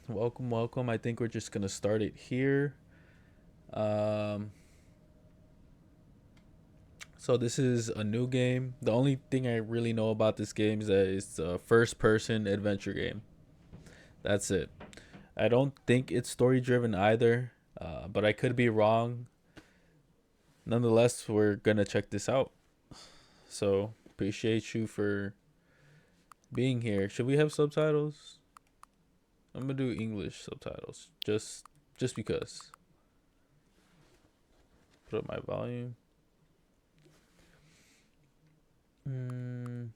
Welcome, welcome. I think we're just gonna start it here. Um, so this is a new game. The only thing I really know about this game is that it's a first-person adventure game. That's it. I don't think it's story-driven either, but I could be wrong. Nonetheless, we're gonna check this out. So appreciate you for being here. Should we have subtitles? I'm gonna do English subtitles, just because. Put up my volume. Mm,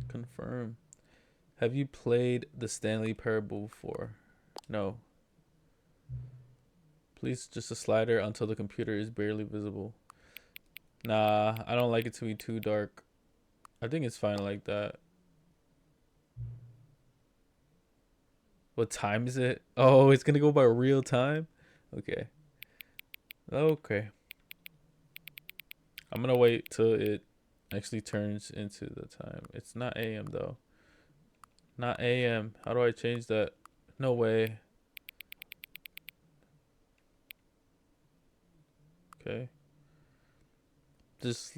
confirm. Have you played the Stanley Parable before? No. Please just a slider until the computer is barely visible. Nah, I don't like it to be too dark. I think it's fine like that. What time is it? Oh, it's gonna go by real time? Okay. Okay. I'm gonna wait till it actually turns into the time. It's not AM though. Not AM. How do I change that? No way. Okay.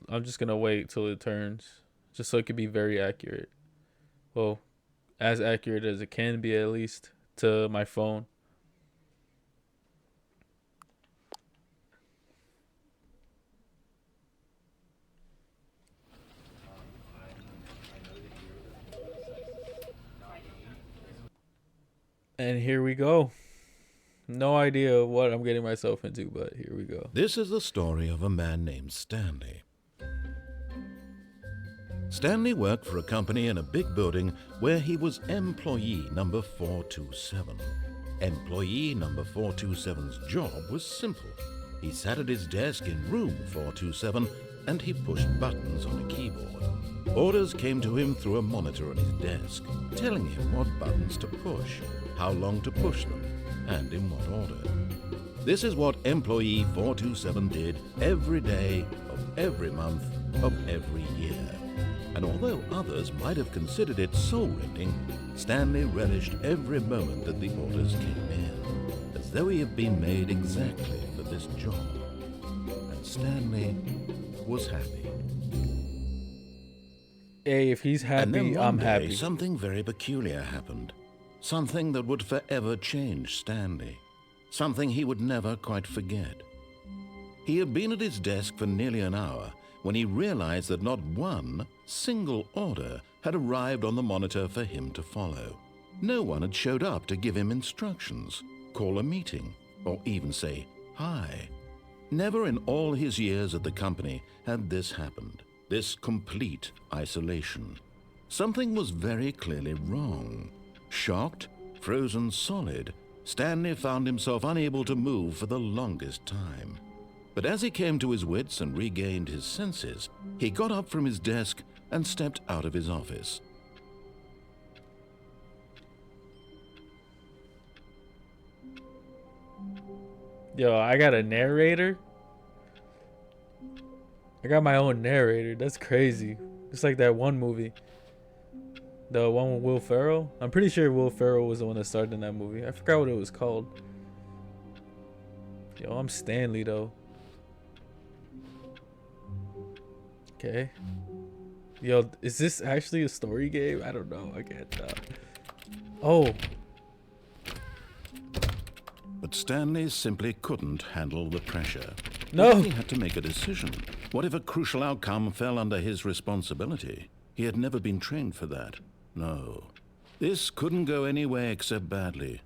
I'm just gonna wait till it turns. Just so it can be very accurate. Well, as accurate as it can be at least to my phone. And here we go. No idea what I'm getting myself into, but here we go. This is the story of a man named Stanley. Stanley worked for a company in a big building where he was employee number 427. Employee number 427's job was simple. He sat at his desk in room 427 and he pushed buttons on a keyboard. Orders came to him through a monitor on his desk, telling him what buttons to push, how long to push them, and in what order. This is what employee 427 did every day of every month of every year. And although others might have considered it soul-rending, Stanley relished every moment that the orders came in, as though he had been made exactly for this job. And Stanley was happy. Hey, if he's And then happy, one I'm day, happy. something very peculiar happened. Something that would forever change Stanley. Something he would never quite forget. He had been at his desk for nearly an hour when he realized that not one single order had arrived on the monitor for him to follow. No one had showed up to give him instructions, call a meeting, or even say hi. Never in all his years at the company had this happened, this complete isolation. Something was very clearly wrong. Shocked, frozen solid, Stanley found himself unable to move for the longest time. But as he came to his wits and regained his senses, he got up from his desk and stepped out of his office. Yo, I got a narrator. I got my own narrator. That's crazy. It's like that one movie. The one with Will Ferrell. I'm pretty sure Will Ferrell was the one that starred in that movie. I forgot what it was called. Yo, I'm Stanley though. Okay. Yo, is this actually a story game? I don't know. I can't tell. Oh, But Stanley simply couldn't handle the pressure. no. What if he had to make a decision? What if a crucial outcome fell under his responsibility? He had never been trained for that. No. This couldn't go any way except badly.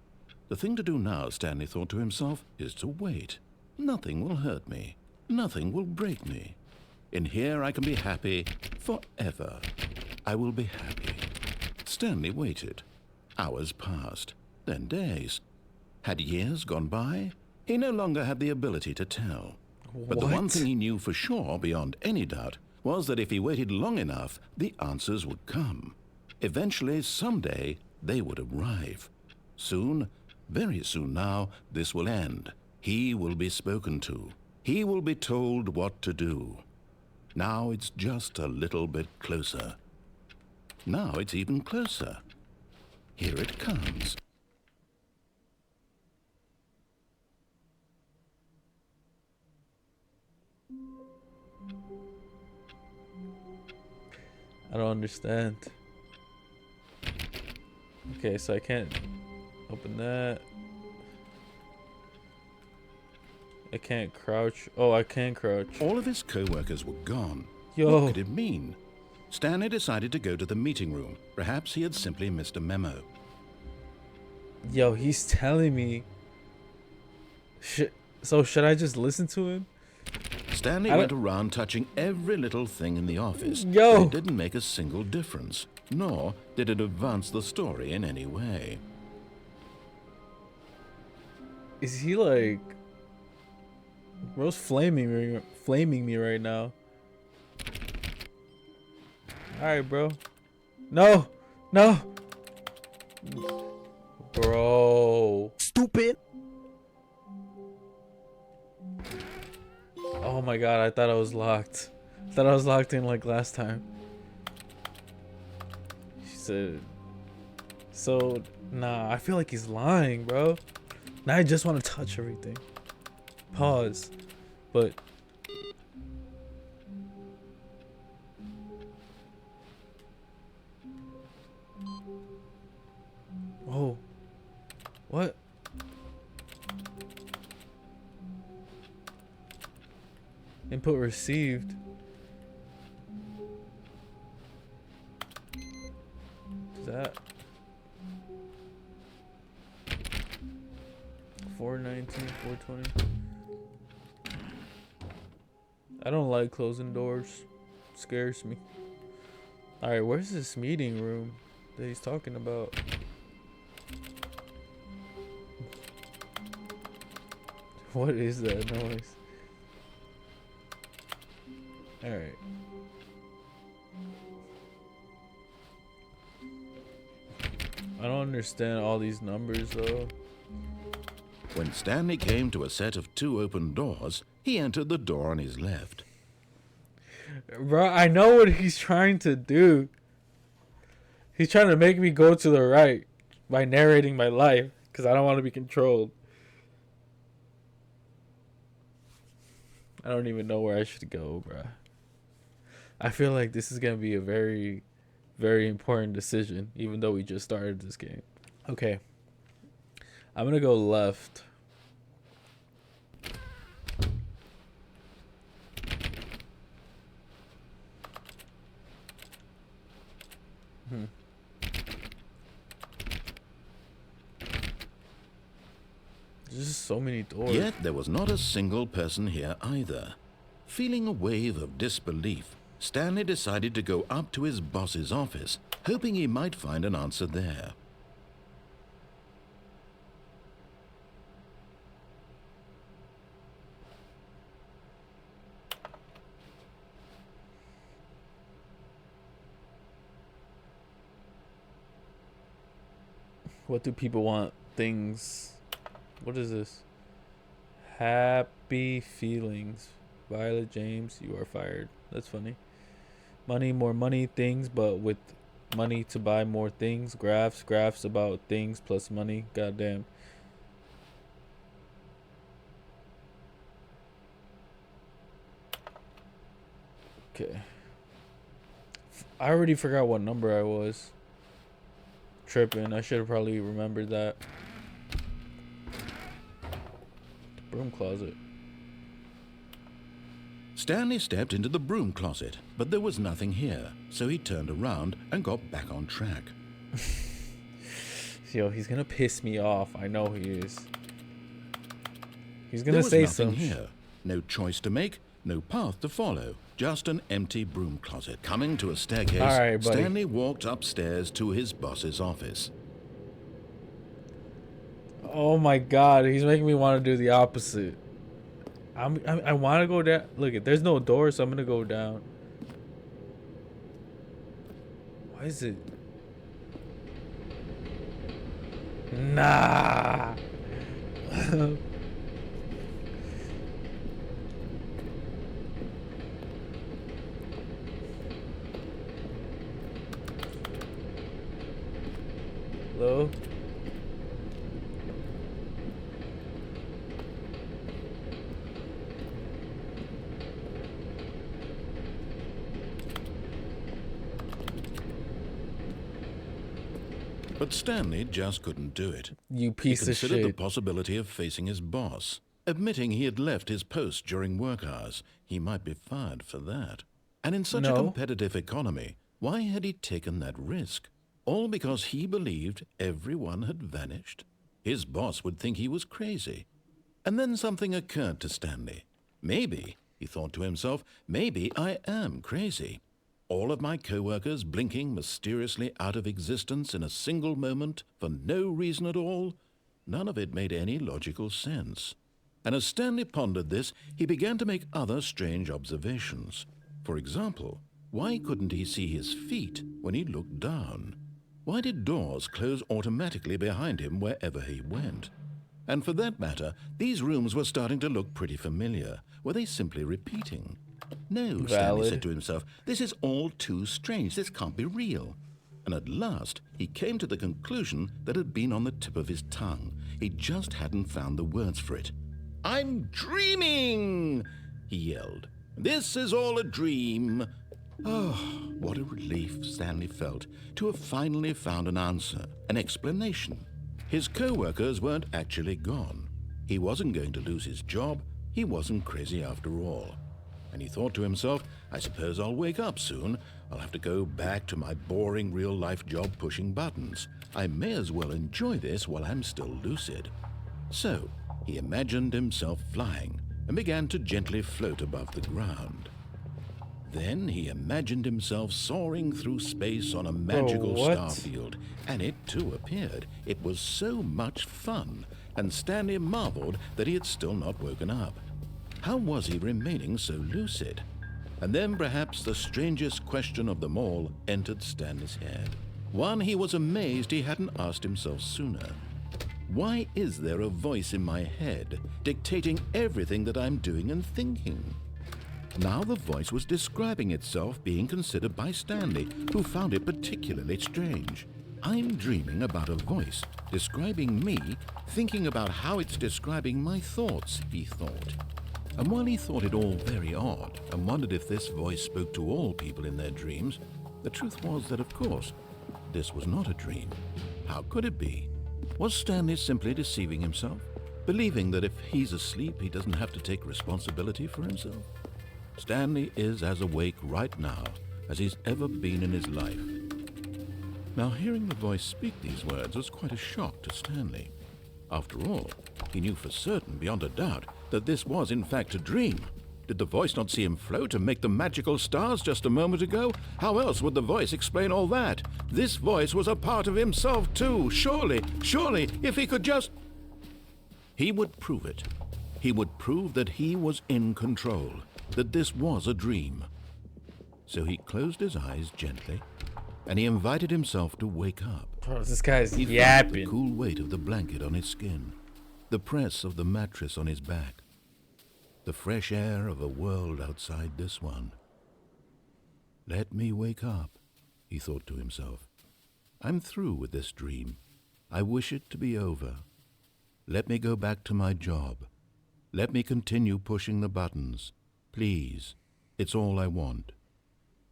The thing to do now, Stanley thought to himself, is to wait. Nothing will hurt me. Nothing will break me. In here I can be happy forever. I will be happy. Stanley waited. Hours passed, then days. Had years gone by? He no longer had the ability to tell. But the one What? thing he knew for sure, beyond any doubt, was that if he waited long enough, the answers would come. Eventually, someday, they would arrive. Soon, very soon now, this will end. He will be spoken to. He will be told what to do. Now it's just a little bit closer. Now it's even closer. Here it comes. I don't understand. Okay, so I can't open that. I can't crouch. Oh, I can crouch. All of his co-workers were gone. Yo. What could it mean? Stanley decided to go to the meeting room. Perhaps he had simply missed a memo. Yo, he's telling me. So should I just listen to him? Stanley went around touching every little thing in the office. Yo. But it didn't make a single difference, nor did it advance the story in any way. Is he like... Bro's flaming me right now. Alright, bro. No! No! Bro. Stupid. Oh my god, I thought I was locked. I thought I was locked in like last time. She said... So, nah, I feel like he's lying, bro. Now I just want to touch everything. Pause. But... Oh. What? Input received. Is that 419, 420? I don't like closing doors. It scares me. Alright, where's this meeting room that he's talking about? What is that noise? Alright. I don't understand all these numbers though. When Stanley came to a set of 2 open doors, he entered the door on his left. Bro, I know what he's trying to do. He's trying to make me go to the right by narrating my life because I don't want to be controlled. I don't even know where I should go, bro. I feel like this is going to be a very, very important decision, even though we just started this game. Okay. I'm going to go left. There's just so many doors. Yet there was not a single person here either. Feeling a wave of disbelief, Stanley decided to go up to his boss's office, hoping he might find an answer there. What do people want? Things. What is this? Happy feelings. Violet James, you are fired. That's funny. Money, more money, things, but with money to buy more things. Graphs about things plus money. Goddamn. Okay. I already forgot what number I was. Tripping. I should have probably remembered that. Broom closet. Stanley stepped into the broom closet, but there was nothing here, so he turned around and got back on track. Yo, he's gonna piss me off. I know he is. He's There gonna was say nothing some here. No choice to make, no path to follow, just an empty broom closet. Coming to a staircase, All right, buddy. Stanley walked upstairs to his boss's office. Oh my god, he's making me want to do the opposite. I want to go down. Look, there's no door, so I'm gonna go down. Why is it? Nah. Hello? But Stanley just couldn't do it. You He piece of considered the shit. possibility of facing his boss. Admitting he had left his post during work hours, he might be fired for that. And in such a No. competitive economy, why had he taken that risk? All because he believed everyone had vanished? His boss would think he was crazy. And then something occurred to Stanley. Maybe, he thought to himself, maybe I am crazy. All of my co-workers blinking mysteriously out of existence in a single moment for no reason at all? None of it made any logical sense. And as Stanley pondered this, he began to make other strange observations. For example, why couldn't he see his feet when he looked down? Why did doors close automatically behind him wherever he went? And for that matter, these rooms were starting to look pretty familiar. Were they simply repeating? No, Stanley said to himself, this is all too strange. This can't be real. And at last, he came to the conclusion that had been on the tip of his tongue. He just hadn't found the words for it. I'm dreaming, he yelled. This is all a dream. Oh, what a relief Stanley felt to have finally found an answer, an explanation. His co-workers weren't actually gone. He wasn't going to lose his job. He wasn't crazy after all. And he thought to himself, I suppose I'll wake up soon. I'll have to go back to my boring real-life job pushing buttons. I may as well enjoy this while I'm still lucid. So, he imagined himself flying and began to gently float above the ground. Then he imagined himself soaring through space on a magical star field, and it too appeared. It was so much fun, and Stanley marveled that he had still not woken up. How was he remaining so lucid? And then perhaps the strangest question of them all entered Stanley's head. One he was amazed he hadn't asked himself sooner. Why is there a voice in my head dictating everything that I'm doing and thinking? Now the voice was describing itself being considered by Stanley, who found it particularly strange. I'm dreaming about a voice describing me, thinking about how it's describing my thoughts, he thought. And while he thought it all very odd and wondered if this voice spoke to all people in their dreams, the truth was that, of course, this was not a dream. How could it be? Was Stanley simply deceiving himself, believing that if he's asleep, he doesn't have to take responsibility for himself? Stanley is as awake right now as he's ever been in his life. Now, hearing the voice speak these words was quite a shock to Stanley. After all, he knew for certain, beyond a doubt, that this was in fact a dream. Did the voice not see him float and make the magical stars just a moment ago? How else would the voice explain all that? This voice was a part of himself too. Surely, if he could just... He would prove it. He would prove that he was in control, that this was a dream. So he closed his eyes gently, and he invited himself to wake up. Bro, this guy's He felt the yapping. cool weight of the blanket on his skin, the press of the mattress on his back, the fresh air of a world outside this one. Let me wake up, he thought to himself. I'm through with this dream. I wish it to be over. Let me go back to my job. Let me continue pushing the buttons. Please, it's all I want.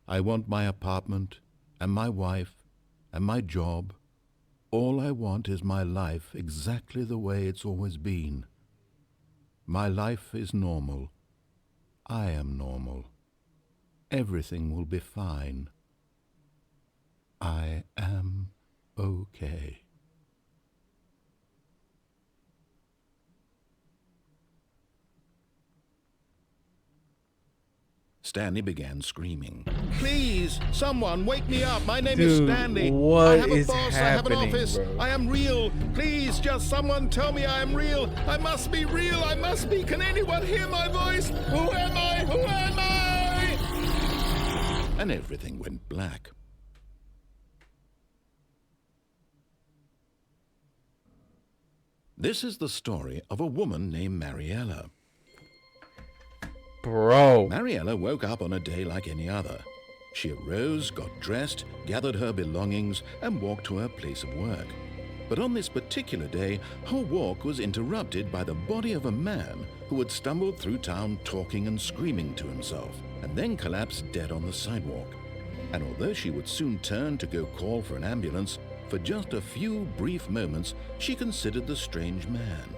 I want my apartment and my wife and my job. All I want is my life exactly the way it's always been. My life is normal. I am normal. Everything will be fine. I am okay. Stanley began screaming. Please, someone wake me up. My name is Dude, Stanley. what I have a is boss. I have an happening, office. bro? I am real. Please, just someone tell me I am real. I must be real. I must be. Can anyone hear my voice? Who am I? Who am I? And everything went black. This is the story of a woman named Mariella. Bro. Mariella woke up on a day like any other. She arose, got dressed, gathered her belongings, and walked to her place of work. But on this particular day, her walk was interrupted by the body of a man who had stumbled through town talking and screaming to himself, and then collapsed dead on the sidewalk. And although she would soon turn to go call for an ambulance, for just a few brief moments she considered the strange man.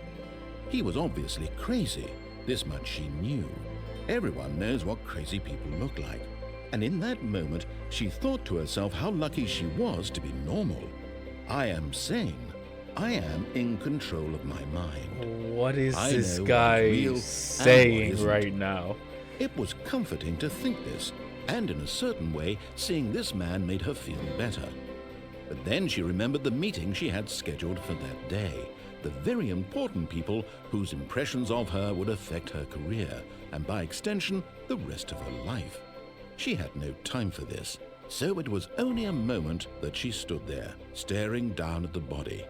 He was obviously crazy, this much she knew. Everyone knows what crazy people look like. And in that moment, she thought to herself how lucky she was to be normal. I am sane. I am in control of my mind. What is I this know what guy is real and saying what isn't. right now? It was comforting to think this, and in a certain way, seeing this man made her feel better. But then she remembered the meeting she had scheduled for that day, the very important people whose impressions of her would affect her career, and by extension, the rest of her life. She had no time for this, so it was only a moment that she stood there, staring down at the body.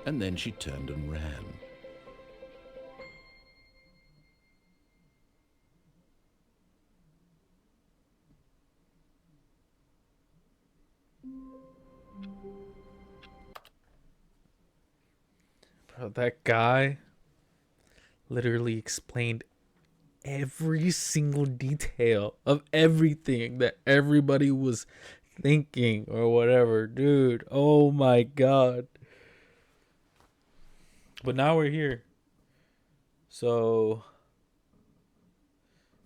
And then she turned and ran. Bro, that guy literally explained every single detail of everything that everybody was thinking or whatever. Dude, oh my god. But now we're here. So,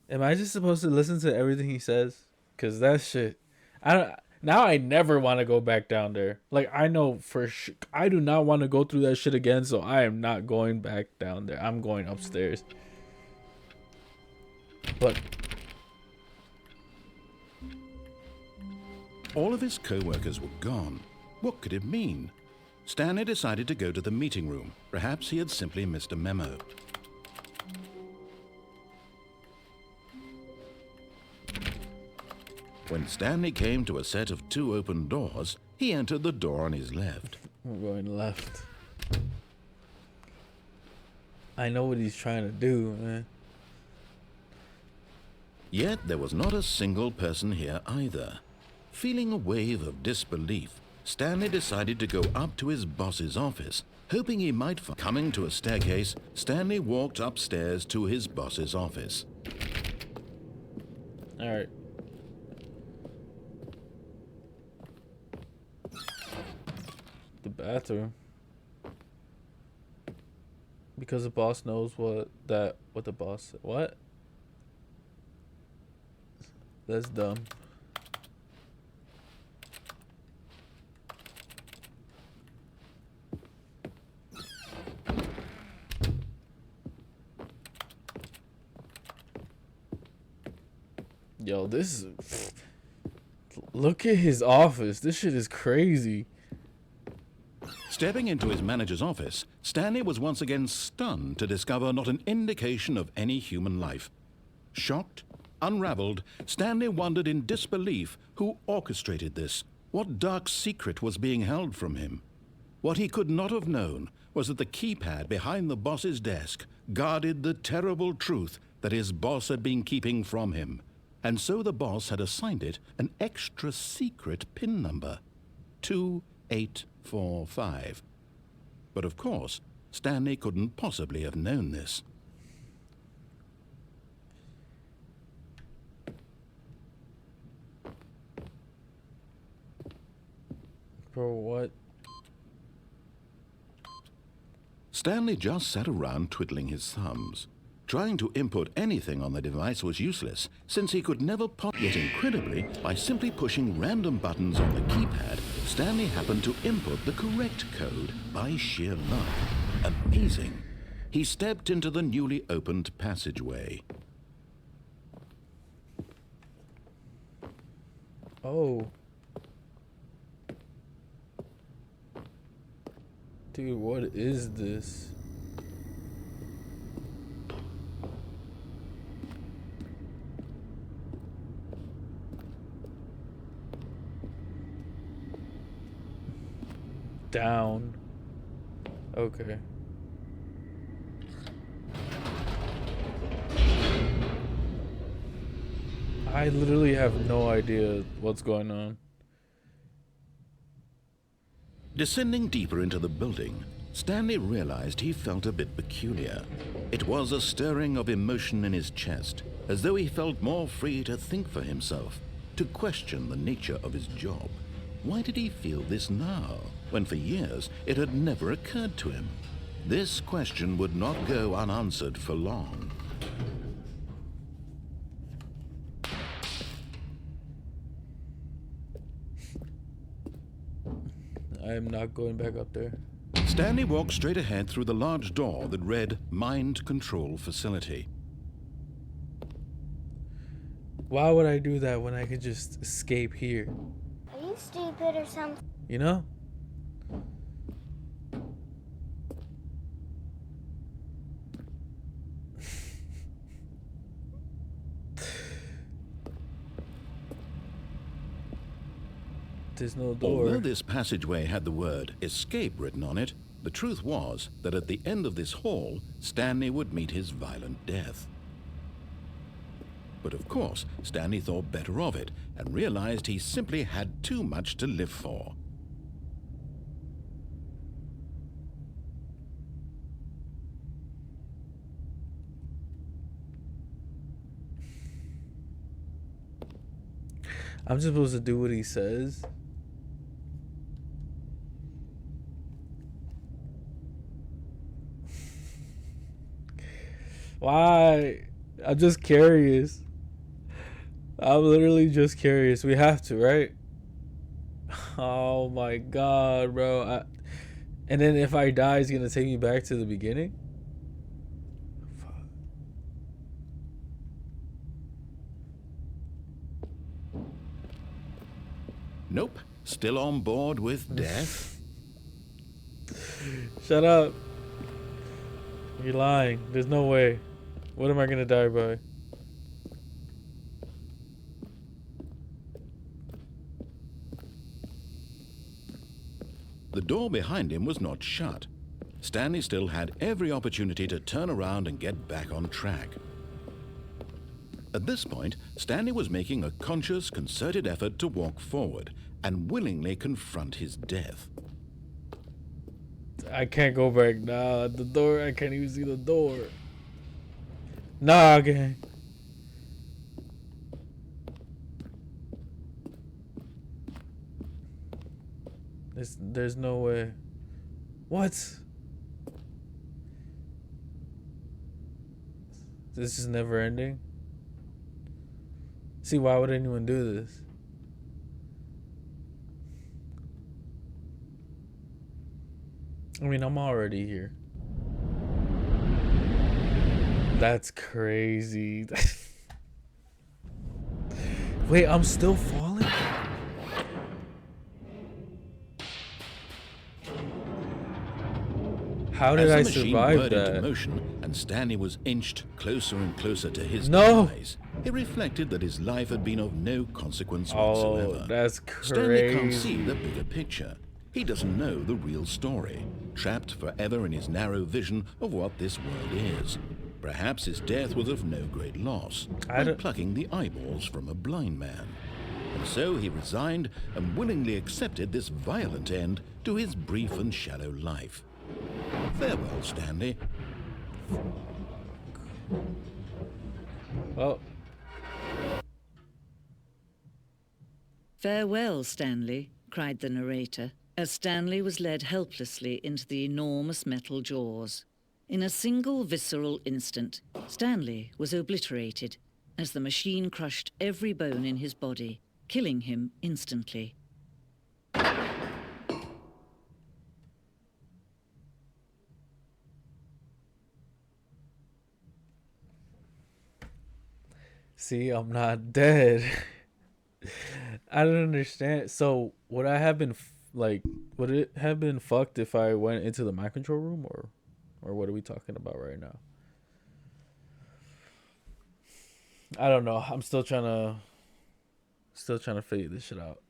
am I just supposed to listen to everything he says? Because that shit, I don't. Now I never want to go back down there. Like, I know for sure I do not want to go through that shit again. So I am not going back down there. I'm going upstairs. But all of his co-workers were gone. What could it mean? Stanley decided to go to the meeting room. Perhaps he had simply missed a memo. When Stanley came to a set of 2 open doors, he entered the door on his left. we're going left. I know what he's trying to do, man. Yet there was not a single person here either. Feeling a wave of disbelief, Stanley decided to go up to his boss's office, hoping he might find. Coming to a staircase, Stanley walked upstairs to his boss's office. All right. The bathroom. Because the boss knows what the boss said. What? That's dumb. Yo, this is... Look at his office. This shit is crazy. Stepping into his manager's office, Stanley was once again stunned to discover not an indication of any human life. Shocked, unraveled, Stanley wondered in disbelief who orchestrated this. What dark secret was being held from him? What he could not have known was that the keypad behind the boss's desk guarded the terrible truth that his boss had been keeping from him. And so the boss had assigned it an extra secret PIN number, 2845. But of course, Stanley couldn't possibly have known this. Bro, what? Stanley just sat around twiddling his thumbs. Trying to input anything on the device was useless, since he could never Yet incredibly, by simply pushing random buttons on the keypad, Stanley happened to input the correct code by sheer luck. Amazing. He stepped into the newly opened passageway. Oh. Dude, what is this? Down. Okay. I literally have no idea what's going on. Descending deeper into the building, Stanley realized he felt a bit peculiar. It was a stirring of emotion in his chest, as though he felt more free to think for himself, to question the nature of his job. Why did he feel this now, when for years it had never occurred to him? This question would not go unanswered for long. I am not going back up there. Stanley walked straight ahead through the large door that read Mind Control Facility. Why would I do that when I could just escape here? Are you stupid or something? You know? There's no door. Although this passageway had the word escape written on it, the truth was that at the end of this hall, Stanley would meet his violent death. But of course, Stanley thought better of it and realized he simply had too much to live for. I'm just supposed to do what he says. Why? I'm just curious. I'm literally just curious. We have to, right? Oh my god, bro. And then if I die, it's gonna take me back to the beginning? Fuck. Nope, still on board with death. Shut up. You're lying. There's no way. What am I gonna die by? The door behind him was not shut. Stanley still had every opportunity to turn around and get back on track. At this point, Stanley was making a conscious, concerted effort to walk forward and willingly confront his death. I can't go back now. The door, I can't even see the door. Nah, gang. There's no way. What? This is never ending? See, why would anyone do this? I mean, I'm already here. That's crazy. Wait, I'm still falling? How did I survive that? Into motion, and Stanley was inched closer and closer to his demise. He reflected that his life had been of no consequence whatsoever. Oh, that's crazy. Stanley can't see the bigger picture. He doesn't know the real story, trapped forever in his narrow vision of what this world is. Perhaps his death was of no great loss, like plucking the eyeballs from a blind man. And so he resigned and willingly accepted this violent end to his brief and shallow life. Farewell, Stanley. Oh. Farewell, Stanley, cried the narrator, as Stanley was led helplessly into the enormous metal jaws. In a single visceral instant, Stanley was obliterated as the machine crushed every bone in his body, killing him instantly. See, I'm not dead. I don't understand. So, would I have been would it have been fucked if I went into the mind control room, or what are we talking about right now? I don't know. I'm still trying to figure this shit out.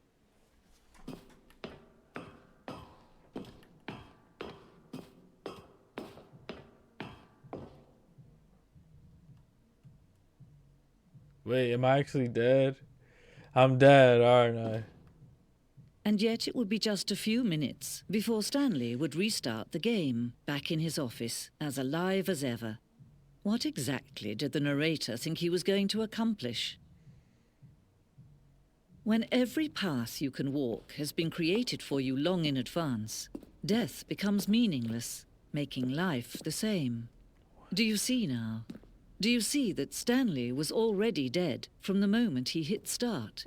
Wait, am I actually dead? I'm dead, aren't I? And yet it would be just a few minutes before Stanley would restart the game, back in his office, as alive as ever. What exactly did the narrator think he was going to accomplish? When every path you can walk has been created for you long in advance, death becomes meaningless, making life the same. Do you see now? Do you see that Stanley was already dead from the moment he hit start?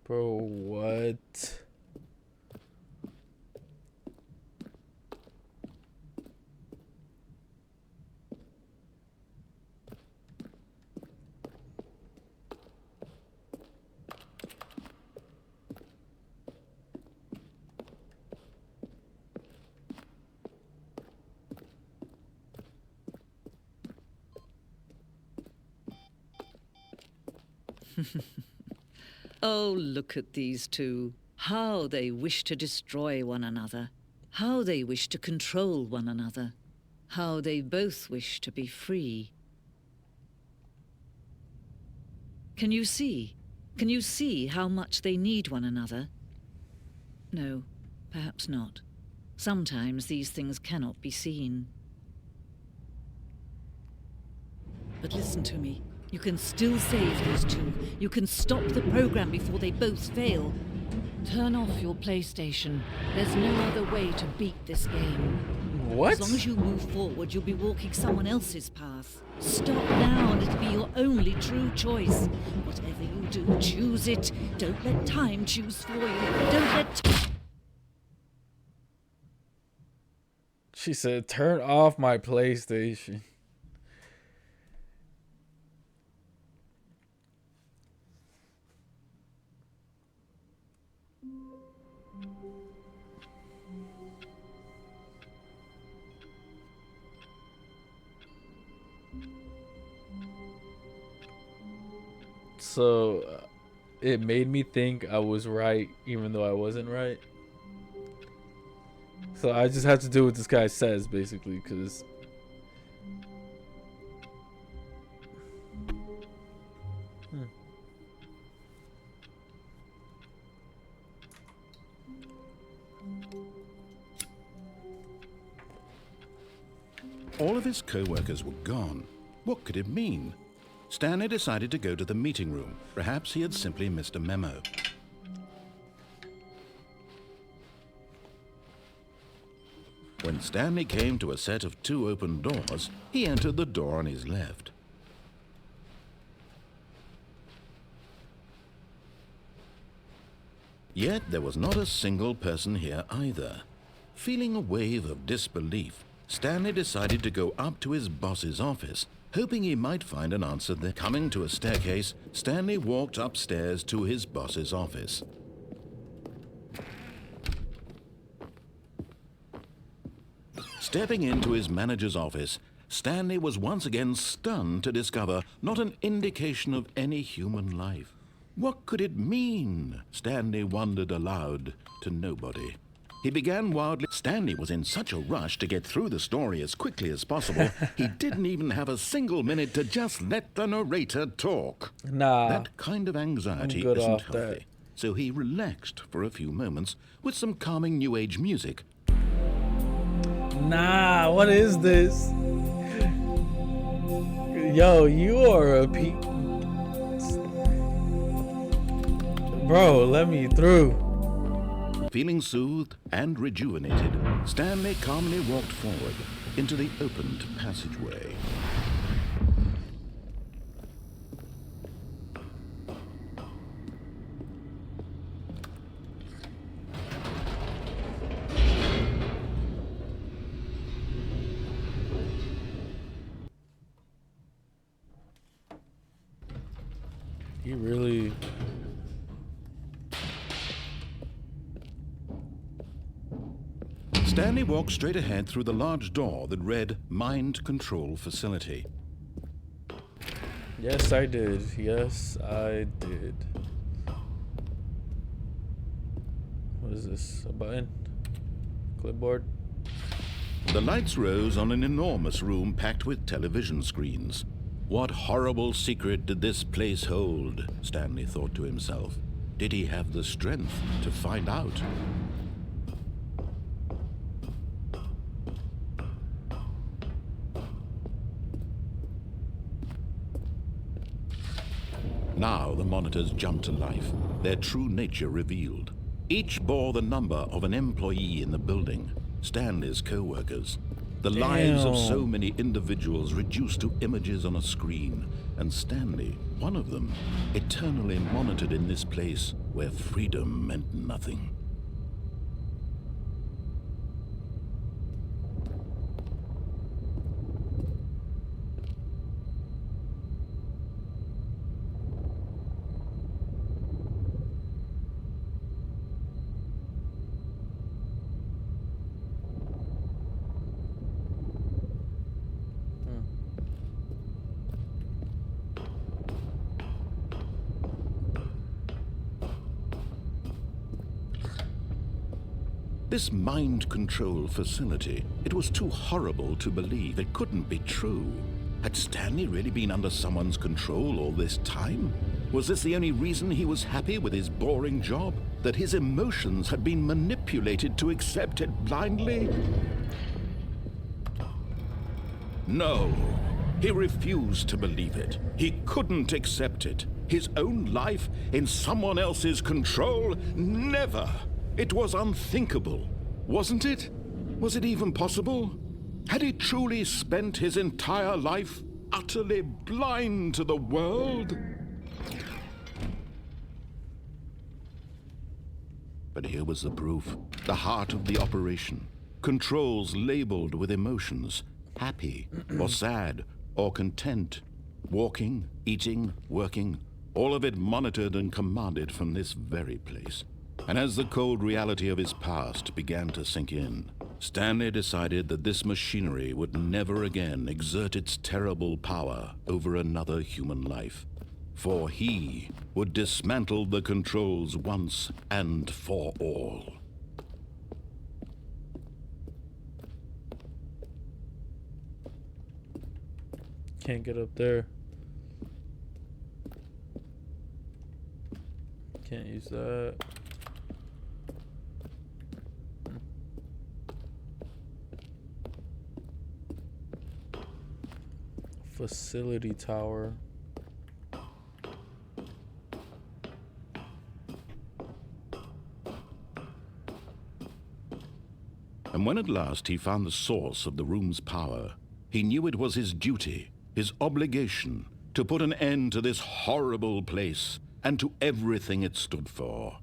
Bro, what? Oh, look at these two. How they wish to destroy one another. How they wish to control one another. How they both wish to be free. Can you see? Can you see how much they need one another? No, perhaps not. Sometimes these things cannot be seen. But listen to me. You can still save these two. You can stop the program before they both fail. Turn off your PlayStation. There's no other way to beat this game. What? As long as you move forward, you'll be walking someone else's path. Stop now and it'll be your only true choice. Whatever you do, choose it. Don't let time choose for you. Don't let... She said, turn off my PlayStation. So it made me think I was right, even though I wasn't right. So I just have to do what this guy says, basically, because All of his co-workers were gone. What could it mean? Stanley decided to go to the meeting room. Perhaps he had simply missed a memo. When Stanley came to a set of 2 open doors, he entered the door on his left. Yet there was not a single person here either. Feeling a wave of disbelief, Stanley decided to go up to his boss's office, hoping he might find an answer there. Coming to a staircase, Stanley walked upstairs to his boss's office. Stepping into his manager's office, Stanley was once again stunned to discover not an indication of any human life. What could it mean? Stanley wondered aloud to nobody. He began wildly. Stanley was in such a rush to get through the story as quickly as possible, he didn't even have a single minute to just let the narrator talk. nah. That kind of anxiety good isn't off healthy. that. So he relaxed for a few moments with some calming new age music. Nah, what is this? Yo, you are a Bro, let me through. Feeling soothed and rejuvenated, Stanley calmly walked forward into the opened passageway. Stanley walked straight ahead through the large door that read Mind Control Facility. Yes, I did. Yes, I did. What is this? A button? Clipboard? The lights rose on an enormous room packed with television screens. What horrible secret did this place hold? Stanley thought to himself. Did he have the strength to find out? Now the monitors jumped to life, their true nature revealed. Each bore the number of an employee in the building, Stanley's co-workers. The lives of so many individuals reduced to images on a screen, and Stanley, one of them, eternally monitored in this place where freedom meant nothing. This mind control facility, it was too horrible to believe. It couldn't be true. Had Stanley really been under someone's control all this time? Was this the only reason he was happy with his boring job? That his emotions had been manipulated to accept it blindly? No, he refused to believe it. He couldn't accept it. His own life in someone else's control? Never! It was unthinkable, wasn't it? Was it even possible? Had he truly spent his entire life utterly blind to the world? But here was the proof, the heart of the operation. Controls labeled with emotions, happy or sad or content. Walking, eating, working, all of it monitored and commanded from this very place. And as the cold reality of his past began to sink in, Stanley decided that this machinery would never again exert its terrible power over another human life. For he would dismantle the controls once and for all. Can't get up there. Can't use that. Facility tower. And when at last he found the source of the room's power, he knew it was his duty, his obligation, to put an end to this horrible place and to everything it stood for.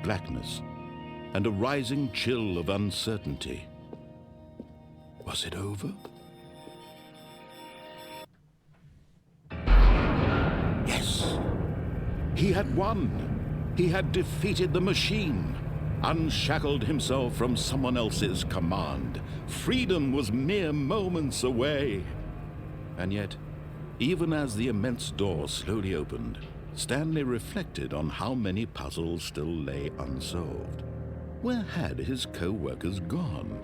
Blackness and a rising chill of uncertainty. Was it over? Yes! He had won! He had defeated the machine, unshackled himself from someone else's command. Freedom was mere moments away. And yet, even as the immense door slowly opened, Stanley reflected on how many puzzles still lay unsolved. Where had his co-workers gone?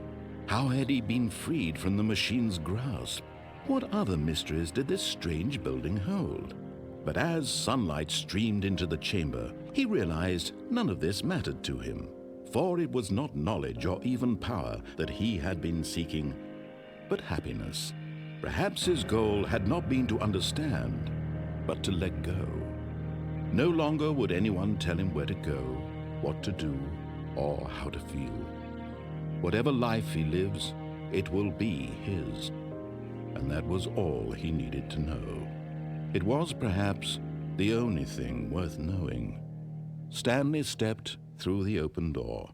How had he been freed from the machine's grasp? What other mysteries did this strange building hold? But as sunlight streamed into the chamber, he realized none of this mattered to him, for it was not knowledge or even power that he had been seeking, but happiness. Perhaps his goal had not been to understand, but to let go. No longer would anyone tell him where to go, what to do, or how to feel. Whatever life he lives, it will be his. And that was all he needed to know. It was perhaps the only thing worth knowing. Stanley stepped through the open door.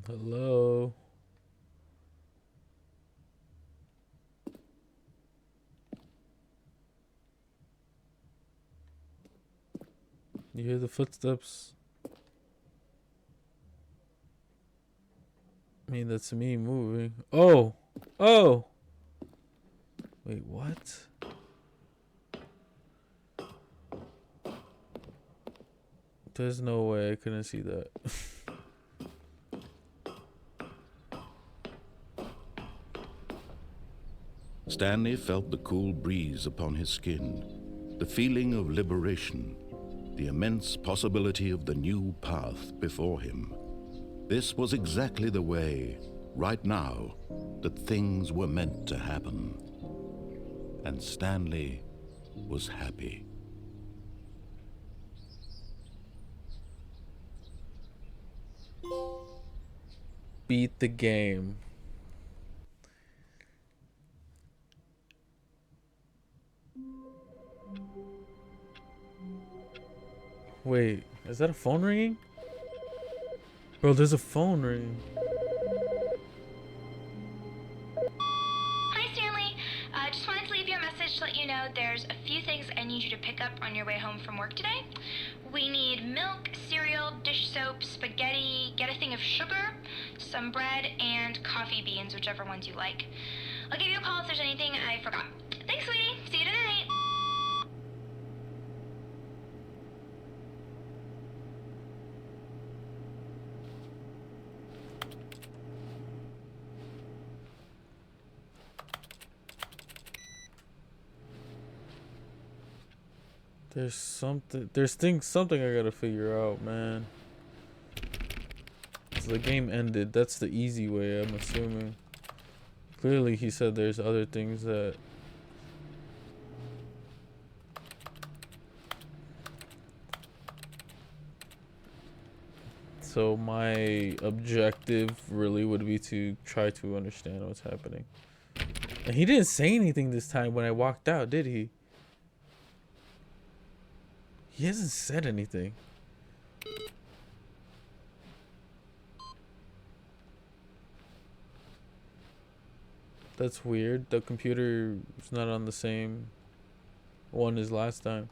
Hello. You hear the footsteps? I mean, that's me moving. Oh! Oh! Wait, what? There's no way I couldn't see that. Stanley felt the cool breeze upon his skin, the feeling of liberation, the immense possibility of the new path before him. This was exactly the way, right now, that things were meant to happen. And Stanley was happy. Beat the game. Wait, is that a phone ringing? Bro, there's a phone ringing. Hi, Stanley. Just wanted to leave you a message to let you know there's a few things I need you to pick up on your way home from work today. We need milk, cereal, dish soap, spaghetti, get a thing of sugar, some bread, and coffee beans, whichever ones you like. I'll give you a call if there's anything I forgot. Thanks, sweetie. See you tonight. Something I gotta figure out, man. So the game ended. That's the easy way, I'm assuming. Clearly, he said there's other things that... So my objective really would be to try to understand what's happening. And he didn't say anything this time when I walked out, did he? He hasn't said anything. That's weird. The computer is not on the same one as last time.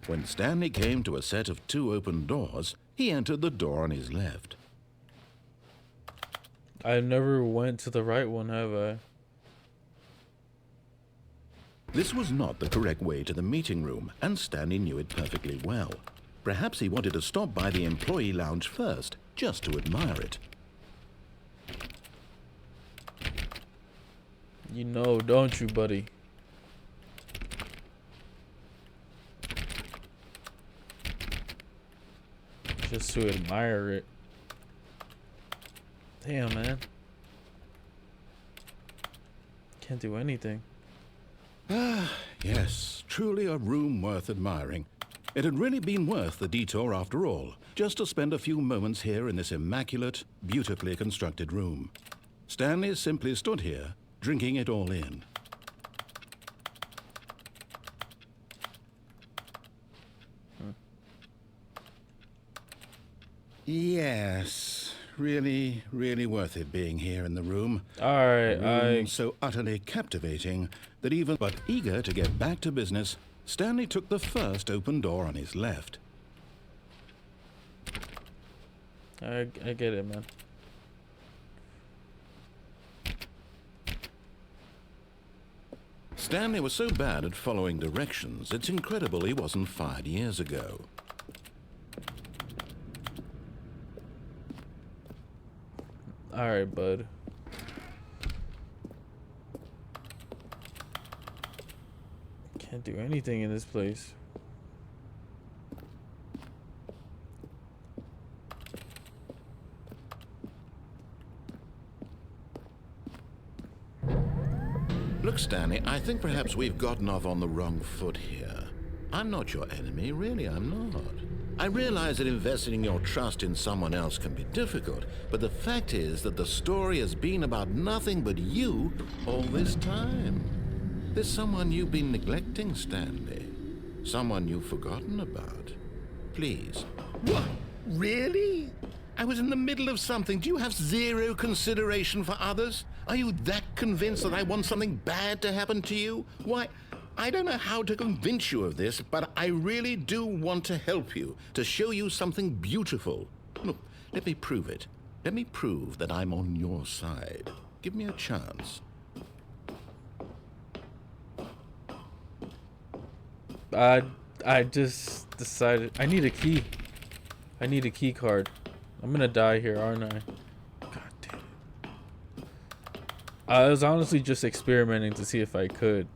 When Stanley came to a set of 2 open doors, he entered the door on his left. I never went to the right one, have I? This was not the correct way to the meeting room, and Stanley knew it perfectly well. Perhaps he wanted to stop by the employee lounge first, just to admire it. You know, don't you, buddy? Just to admire it. Damn, man. Can't do anything. Ah, yes, truly a room worth admiring. It had really been worth the detour after all, just to spend a few moments here in this immaculate, beautifully constructed room. Stanley simply stood here, drinking it all in. Yes, really, really worth it being here in the room. Alright, A room so utterly captivating that even but eager to get back to business, Stanley took the first open door on his left. I get it, man. Stanley was so bad at following directions, it's incredible he wasn't fired years ago. Alright, bud. Can't do anything in this place. Look, Stanley, I think perhaps we've gotten off on the wrong foot here. I'm not your enemy, really, I'm not. I realize that investing your trust in someone else can be difficult, but the fact is that the story has been about nothing but you all this time. There's someone you've been neglecting, Stanley. Someone you've forgotten about. Please. What? Really? I was in the middle of something. Do you have zero consideration for others? Are you that convinced that I want something bad to happen to you? Why, I don't know how to convince you of this, but I really do want to help you, to show you something beautiful. Look, let me prove it. Let me prove that I'm on your side. Give me a chance. I just decided I need a key. I need a key card. I'm gonna die here, aren't I? God damn it. I was honestly just experimenting to see if I could.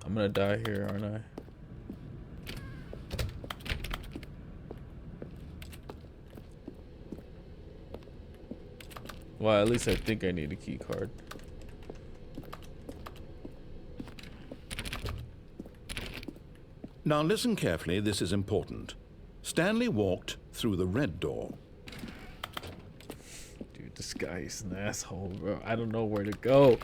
I'm gonna die here, aren't I? Well, at least I think I need a key card. Now listen carefully, this is important. Stanley walked through the red door. Dude, this guy is an asshole, bro. I don't know where to go.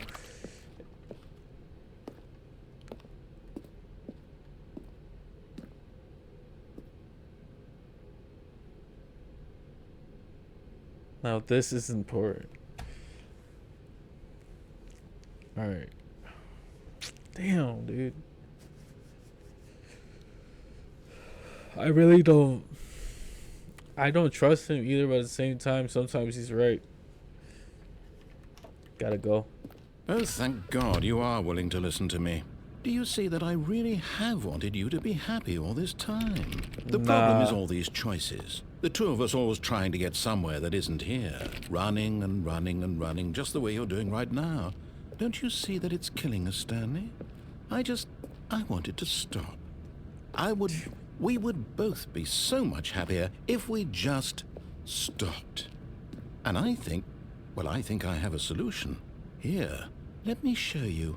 Now this is important. Alright. Damn, dude. I really don't. I don't trust him either, but at the same time, sometimes he's right. Gotta go. Oh, thank God you are willing to listen to me. Do you see that I really have wanted you to be happy all this time? The problem is all these choices. The two of us always trying to get somewhere that isn't here. Running and running and running, just the way you're doing right now. Don't you see that it's killing us, Stanley? I wanted to stop. We would both be so much happier if we just stopped. And I think I have a solution. Here, let me show you.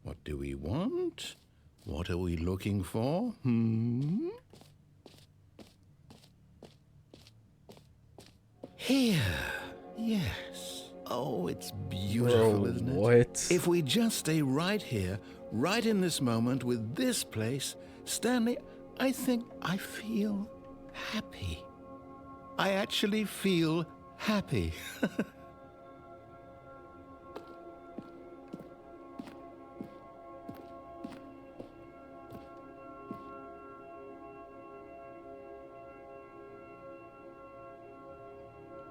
What do we want? What are we looking for? Here. Yes. Oh, it's beautiful, Bro, isn't it? what? If we just stay right here, right in this moment with this place, Stanley, I think I feel happy. I actually feel happy.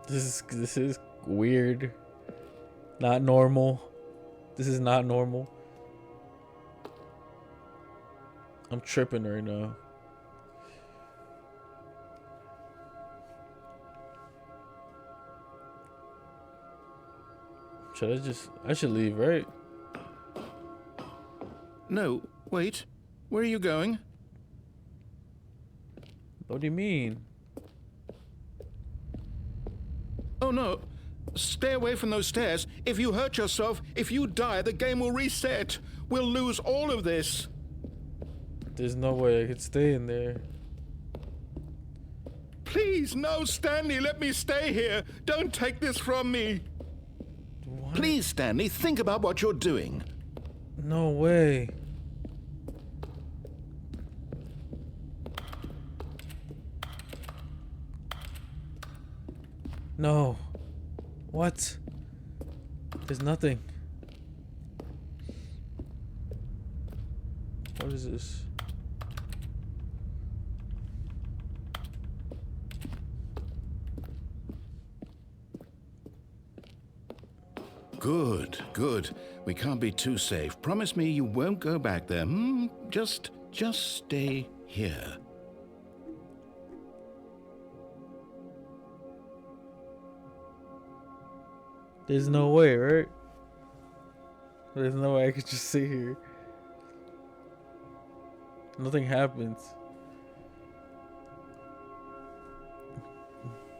This is weird. Not normal. This is not normal. I'm tripping right now. I should leave, right? No, wait. Where are you going? What do you mean? Oh, no. Stay away from those stairs. If you hurt yourself, if you die, the game will reset. We'll lose all of this. There's no way I could stay in there. Please, no, Stanley, let me stay here. Don't take this from me. What? Please, Stanley, think about what you're doing. No way. No. What? There's nothing. What is this? Good, good. We can't be too safe. Promise me you won't go back there. Just stay here. There's no way, right? There's no way I could just sit here. Nothing happens.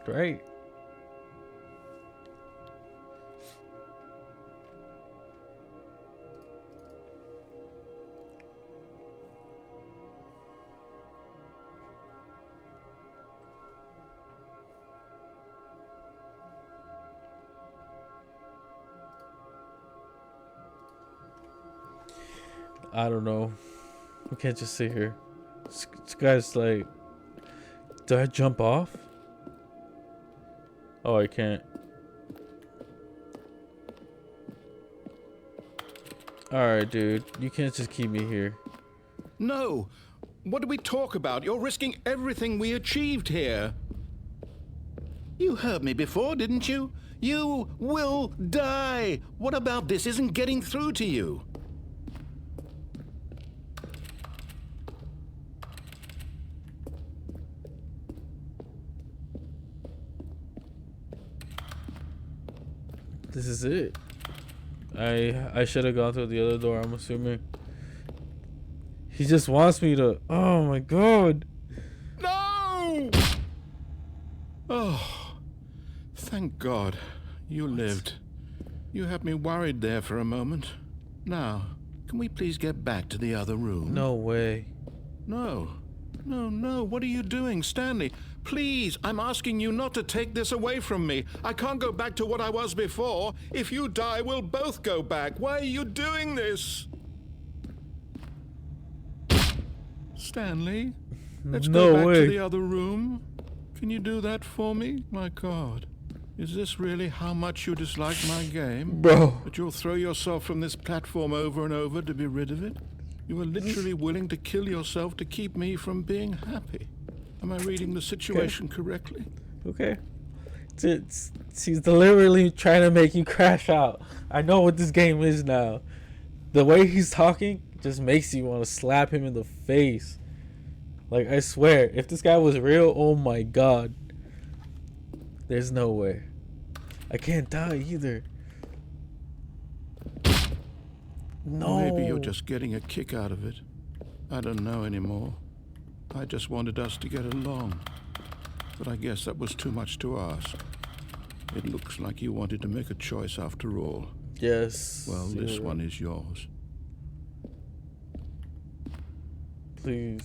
Right? I don't know. We can't just sit here. This guy's like, do I jump off? Oh, I can't. Alright, dude. You can't just keep me here. No. What did we talk about? You're risking everything we achieved here. You heard me before, didn't you? You will die. What about this isn't getting through to you? This is it. I should have gone through the other door, I'm assuming. He just wants me to... Oh my god. No! Oh, thank God. You lived. You had me worried there for a moment. Now, can we please get back to the other room? No way. No. No. What are you doing, Stanley? Please, I'm asking you not to take this away from me. I can't go back to what I was before. If you die, we'll both go back. Why are you doing this? Stanley, let's No go back way. to the other room. Can you do that for me? My God. Is this really how much you dislike my game? Bro. That you'll throw yourself from this platform over and over to be rid of it? You are literally willing to kill yourself to keep me from being happy. Am I reading the situation correctly? Okay. He's deliberately trying to make you crash out. I know what this game is now. The way he's talking just makes you want to slap him in the face. Like, I swear, if this guy was real, oh my god. There's no way. I can't die either. No. Maybe you're just getting a kick out of it. I don't know anymore. I just wanted us to get along. But I guess that was too much to ask. It looks like you wanted to make a choice after all. Yes. Well, this yeah. one is yours. Please.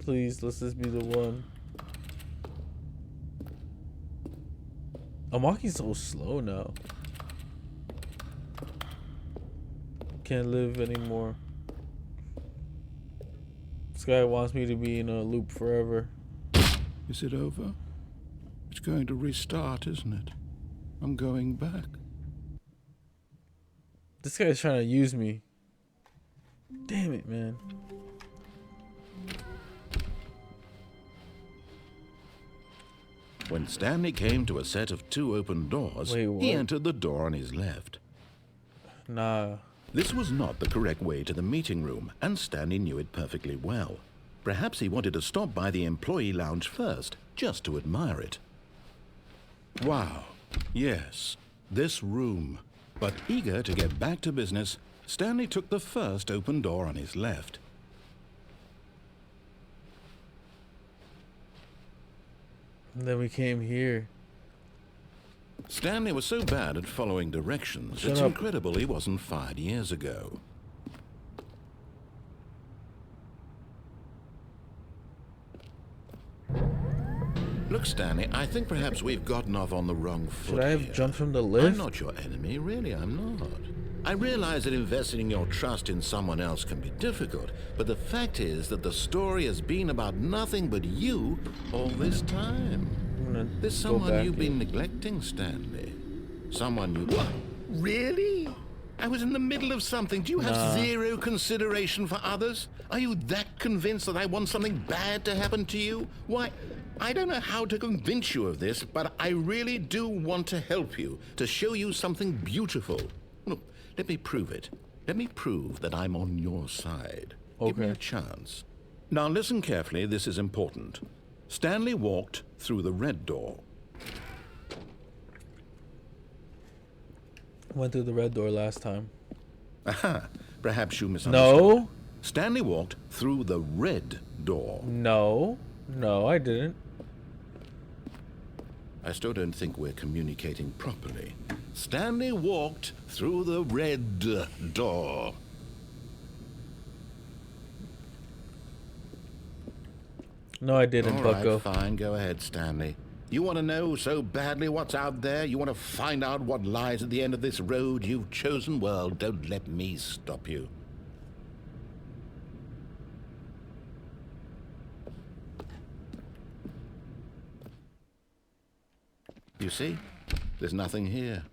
Please, let's just be the one. I'm walking so slow now. Can't live anymore. This guy wants me to be in a loop forever. Is it over? It's going to restart, isn't it? I'm going back. This guy's trying to use me. Damn it, man. When Stanley came to a set of 2 open doors, Wait, what? he entered the door on his left. Nah. This was not the correct way to the meeting room, and Stanley knew it perfectly well. Perhaps he wanted to stop by the employee lounge first, just to admire it. Wow. Yes, this room. But eager to get back to business, Stanley took the first open door on his left. And then we came here. Stanley was so bad at following directions, Shut it's up. incredible he wasn't fired years ago. Look, Stanley, I think perhaps we've gotten off on the wrong foot. Should I have here. jumped from the I'm lift? not your enemy, really, I'm not. I realize that investing your trust in someone else can be difficult, but the fact is that the story has been about nothing but you all this time. There's someone you've been neglecting, Stanley. Someone you... What? Really? I was in the middle of something. Do you have zero consideration for others? Are you that convinced that I want something bad to happen to you? Why, I don't know how to convince you of this, but I really do want to help you, to show you something beautiful. Look, let me prove it. Let me prove that I'm on your side. Give me a chance. Now listen carefully, this is important. Stanley walked through the red door. Went through the red door last time. Aha, perhaps you misunderstood. No. Stanley walked through the red door. No. No, I didn't. I still don't think we're communicating properly. Stanley walked through the red door. No, I didn't, All Bucko. right, fine. Go ahead, Stanley. You want to know so badly what's out there? You want to find out what lies at the end of this road you've chosen? Well, don't let me stop you. You see? There's nothing here.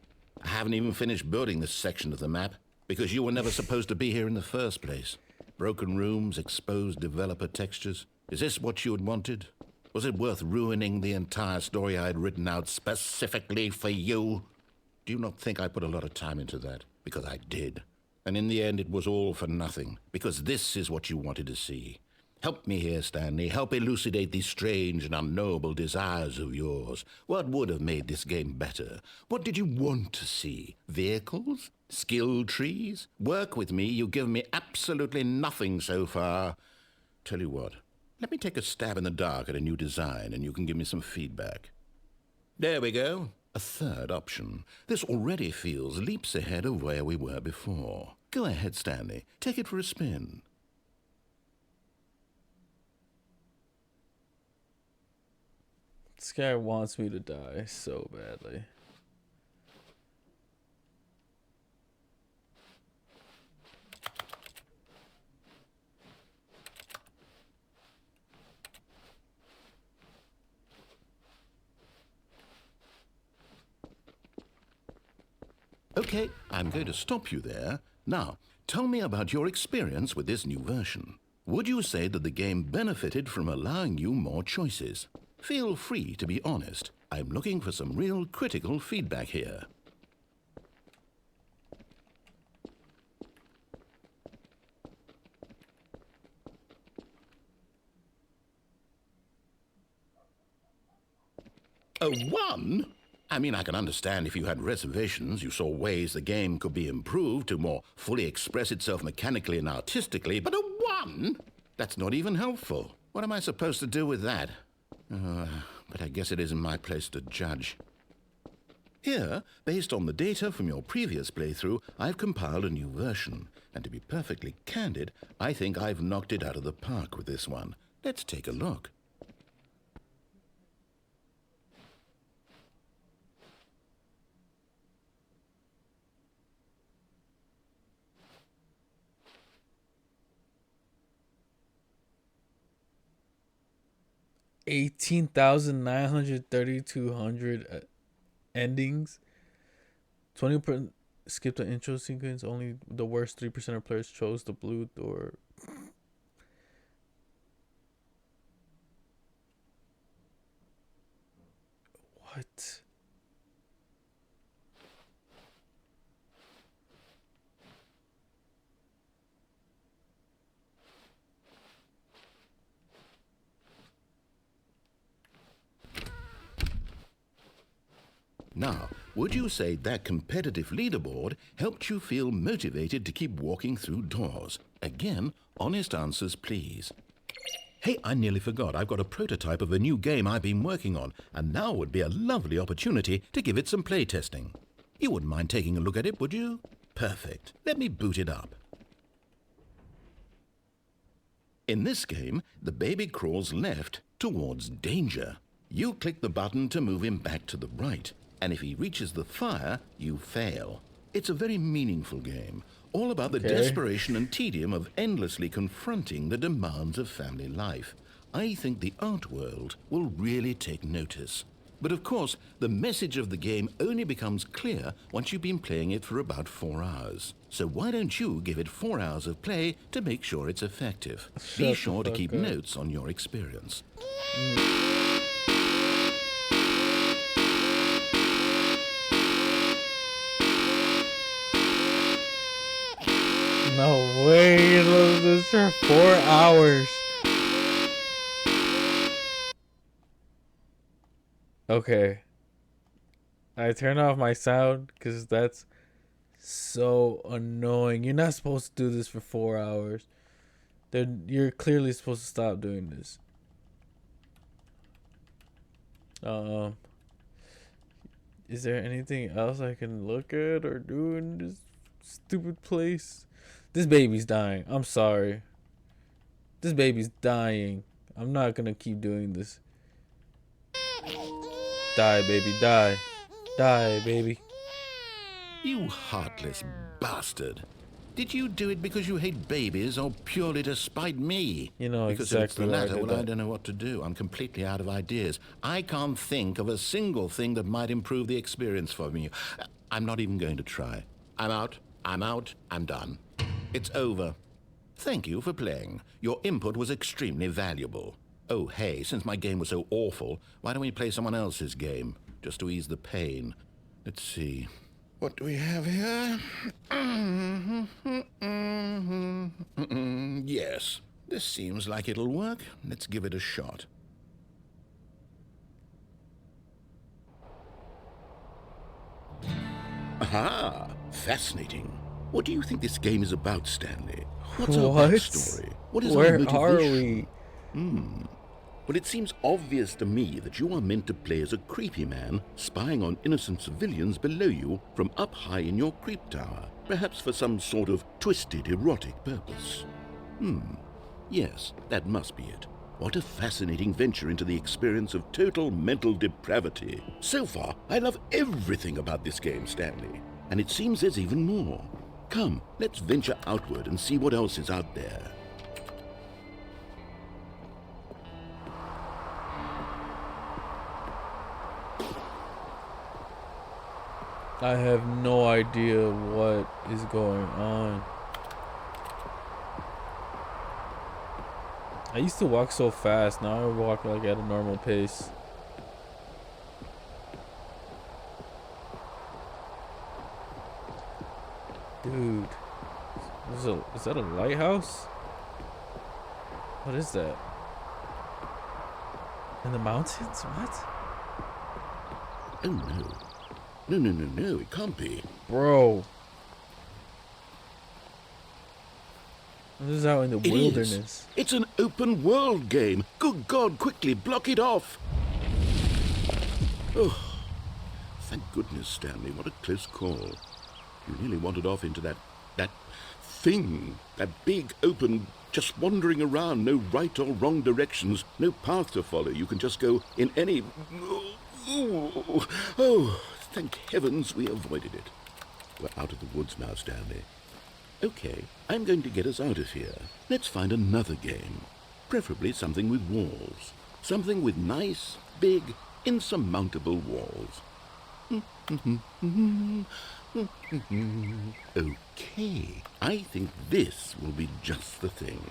I haven't even finished building this section of the map because you were never supposed to be here in the first place. Broken rooms, exposed developer textures. Is this what you had wanted? Was it worth ruining the entire story I had written out specifically for you? Do you not think I put a lot of time into that? Because I did. And in the end, it was all for nothing. Because this is what you wanted to see. Help me here, Stanley. Help elucidate these strange and unknowable desires of yours. What would have made this game better? What did you want to see? Vehicles? Skill trees? Work with me. You've given me absolutely nothing so far. Tell you what. Let me take a stab in the dark at a new design, and you can give me some feedback. There we go. A third option. This already feels leaps ahead of where we were before. Go ahead, Stanley. Take it for a spin. This guy wants me to die so badly. Okay, I'm going to stop you there. Now, tell me about your experience with this new version. Would you say that the game benefited from allowing you more choices? Feel free to be honest. I'm looking for some real critical feedback here. A 1? I mean, I can understand if you had reservations, you saw ways the game could be improved to more fully express itself mechanically and artistically, but a 1? That's not even helpful. What am I supposed to do with that? But I guess it isn't my place to judge. Here, based on the data from your previous playthrough, I've compiled a new version. And to be perfectly candid, I think I've knocked it out of the park with this one. Let's take a look. $18,932 endings. 20% skipped the intro sequence. Only the worst 3% of players chose the blue door. What? Now, would you say that competitive leaderboard helped you feel motivated to keep walking through doors? Again, honest answers, please. Hey, I nearly forgot. I've got a prototype of a new game I've been working on, and now would be a lovely opportunity to give it some playtesting. You wouldn't mind taking a look at it, would you? Perfect. Let me boot it up. In this game, the baby crawls left towards danger. You click the button to move him back to the right, and if he reaches the fire, you fail. It's a very meaningful game, all about the desperation and tedium of endlessly confronting the demands of family life. I think the art world will really take notice. But of course, the message of the game only becomes clear once you've been playing it for about 4 hours. So why don't you give it 4 hours of play to make sure it's effective? Be sure to keep notes on your experience. No way, you love this for 4 hours. Okay. I turn off my sound because that's so annoying. You're not supposed to do this for 4 hours. You're clearly supposed to stop doing this. Is there anything else I can look at or do in this stupid place? This baby's dying. I'm sorry. This baby's dying. I'm not gonna keep doing this. Die, baby, die. Die, baby. You heartless bastard. Did you do it because you hate babies or purely to spite me? You know because exactly if it's the why I latter, did well, I that. don't know what to do. I'm completely out of ideas. I can't think of a single thing that might improve the experience for me. I'm not even going to try. I'm out. I'm done. It's over. Thank you for playing. Your input was extremely valuable. Oh, hey, since my game was so awful, why don't we play someone else's game, just to ease the pain? Let's see. What do we have here? Yes, this seems like it'll work. Let's give it a shot. Aha! Fascinating. What do you think this game is about, Stanley? What's our What? backstory? What is our Where motivation? are we? Well, it seems obvious to me that you are meant to play as a creepy man spying on innocent civilians below you from up high in your creep tower, perhaps for some sort of twisted erotic purpose. Yes, that must be it. What a fascinating venture into the experience of total mental depravity. So far, I love everything about this game, Stanley. And it seems there's even more. Come, let's venture outward and see what else is out there. I have no idea what is going on. I used to walk so fast, now I walk like at a normal pace. Dude, is that a lighthouse? What is that? In the mountains? What? Oh no. No, it can't be. Bro. This is out in the It wilderness. is. It's an open world game. Good God, quickly, block it off. Oh, thank goodness, Stanley. What a close call. You nearly wandered off into that thing. That big, open, just wandering around. No right or wrong directions. No path to follow. You can just go in any... Oh, thank heavens we avoided it. We're out of the woods now, Stanley. Okay, I'm going to get us out of here. Let's find another game. Preferably something with walls. Something with nice, big, insurmountable walls. Okay, I think this will be just the thing.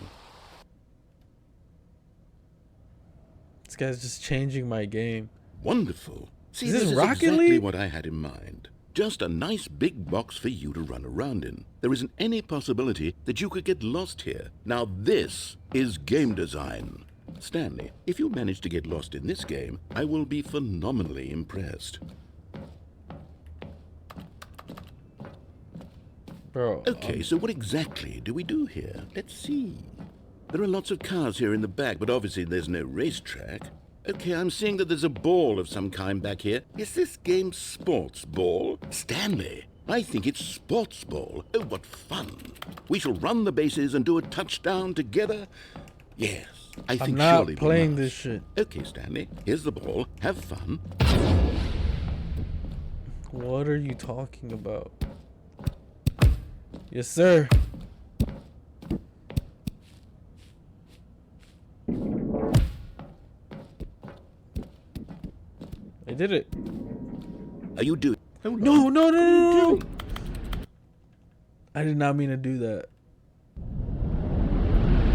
This guy's just changing my game. Wonderful. See, Is this this is Rocket exactly League? what I had in mind. Just a nice big box for you to run around in. There isn't any possibility that you could get lost here. Now this is game design. Stanley, if you manage to get lost in this game, I will be phenomenally impressed. Bro. Okay, so what exactly do we do here? Let's see. There are lots of cars here in the back, but obviously there's no racetrack. Okay, I'm seeing that there's a ball of some kind back here. Is this game sports ball? Stanley, I think it's sports ball. Oh, what fun. We shall run the bases and do a touchdown together. Yes, I I'm think not surely we playing must. this shit. Okay, Stanley, here's the ball. Have fun. What are you talking about? Yes, sir. I did it. Are you doing? Hold No, on. no, no, What are you no, no. doing? I did not mean to do that.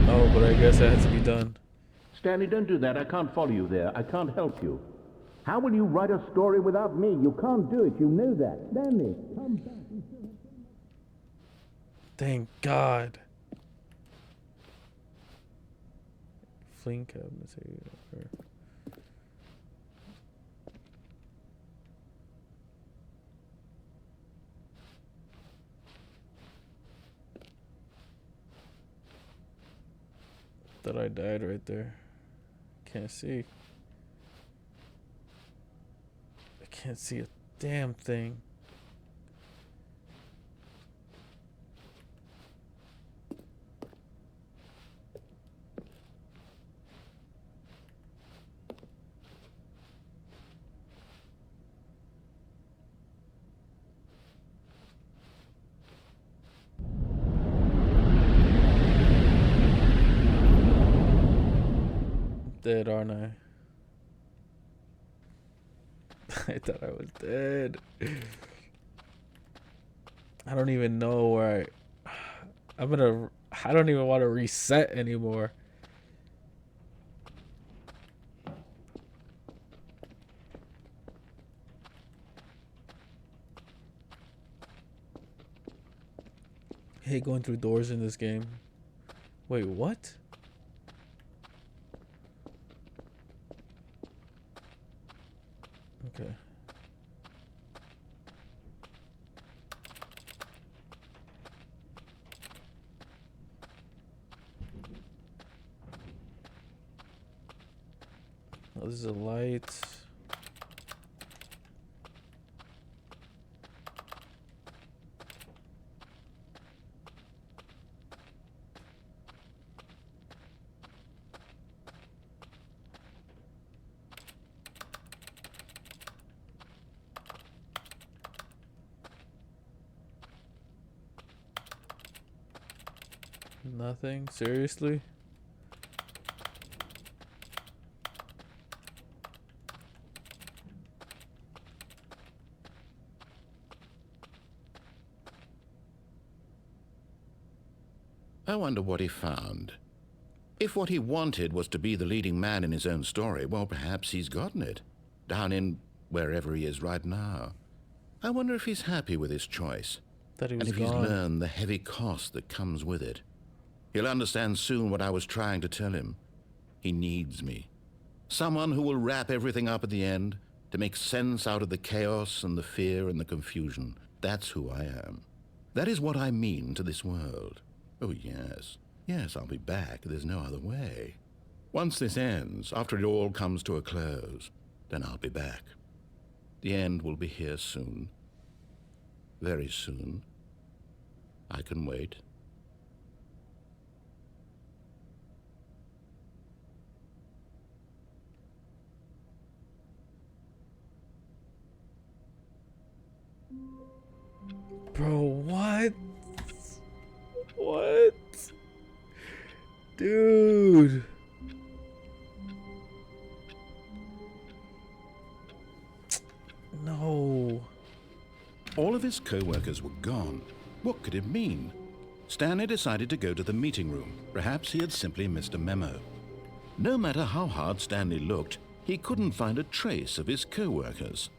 Oh, but I guess that has to be done. Stanley, don't do that. I can't follow you there. I can't help you. How will you write a story without me? You can't do it. You know that. Stanley, come back. Thank God. Fling cabinets. That I died right there. Can't see. I can't see a damn thing. Dead, aren't I? I thought I was dead. I don't even know where I don't even want to reset anymore. I hate going through doors in this game. Wait, what? Okay. Oh, this is a light. Nothing? Seriously? I wonder what he found. If what he wanted was to be the leading man in his own story, well, perhaps he's gotten it. Down in wherever he is right now. I wonder if he's happy with his choice. Thought he And was if he's gone. learned the heavy cost that comes with it. He'll understand soon what I was trying to tell him. He needs me. Someone who will wrap everything up at the end, to make sense out of the chaos and the fear and the confusion. That's who I am. That is what I mean to this world. Oh, yes. Yes, I'll be back. There's no other way. Once this ends, after it all comes to a close, then I'll be back. The end will be here soon. Very soon. I can wait. Bro, what? What? Dude. No. All of his co-workers were gone. What could it mean? Stanley decided to go to the meeting room. Perhaps he had simply missed a memo. No matter how hard Stanley looked, he couldn't find a trace of his co-workers.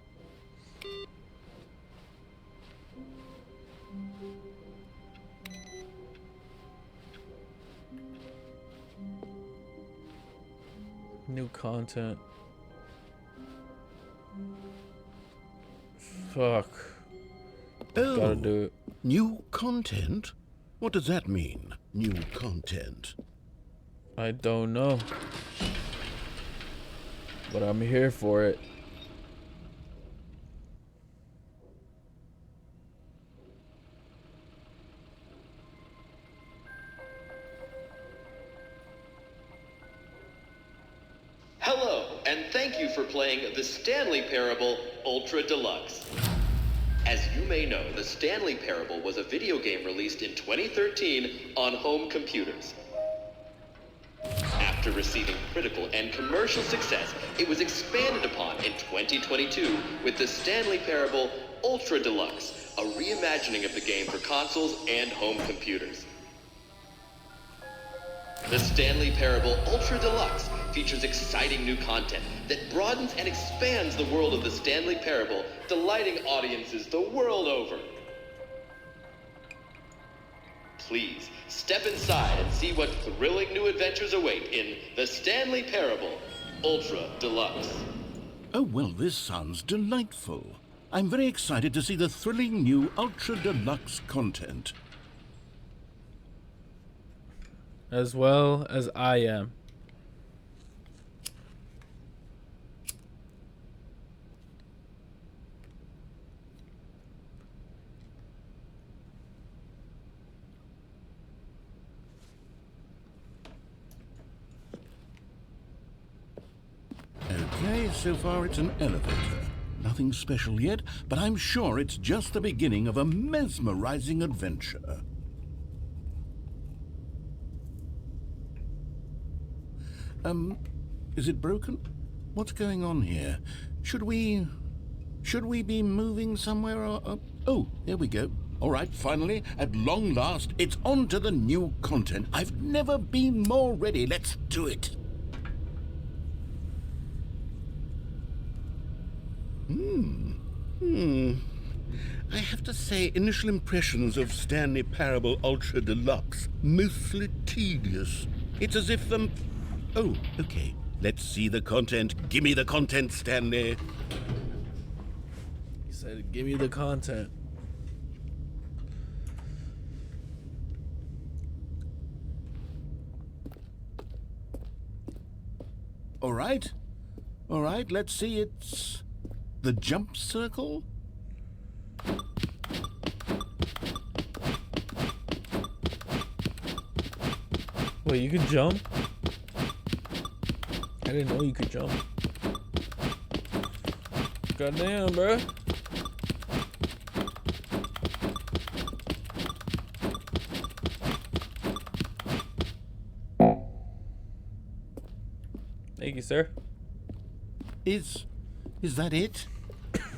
New content. Fuck. Oh, Gotta do it. new content? What does that mean, new content? I don't know. But I'm here for it. and thank you for playing the Stanley Parable Ultra Deluxe. As you may know, the Stanley Parable was a video game released in 2013 on home computers. After receiving critical and commercial success, it was expanded upon in 2022 with the Stanley Parable Ultra Deluxe, a reimagining of the game for consoles and home computers. The Stanley Parable Ultra Deluxe features exciting new content that broadens and expands the world of the Stanley Parable, delighting audiences the world over. Please, step inside and see what thrilling new adventures await in the Stanley Parable Ultra Deluxe. Oh, well, this sounds delightful. I'm very excited to see the thrilling new Ultra Deluxe content. As well as I am. Okay, so far it's an elevator. Nothing special yet, but I'm sure it's just the beginning of a mesmerizing adventure. Is it broken? What's going on here? Should we be moving somewhere or... Oh, there we go. All right, finally, at long last, it's on to the new content. I've never been more ready. Let's do it. I have to say, initial impressions of Stanley Parable Ultra Deluxe, mostly tedious. It's as if Oh, okay. Let's see the content. Give me the content, Stanley. He said, give me the content. All right, let's see. It's the jump circle. Wait, you can jump? I didn't know you could jump. Goddamn, bro. Thank you, sir. Is that it?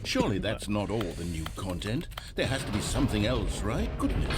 Surely that's not all the new content. There has to be something else, right? Goodness.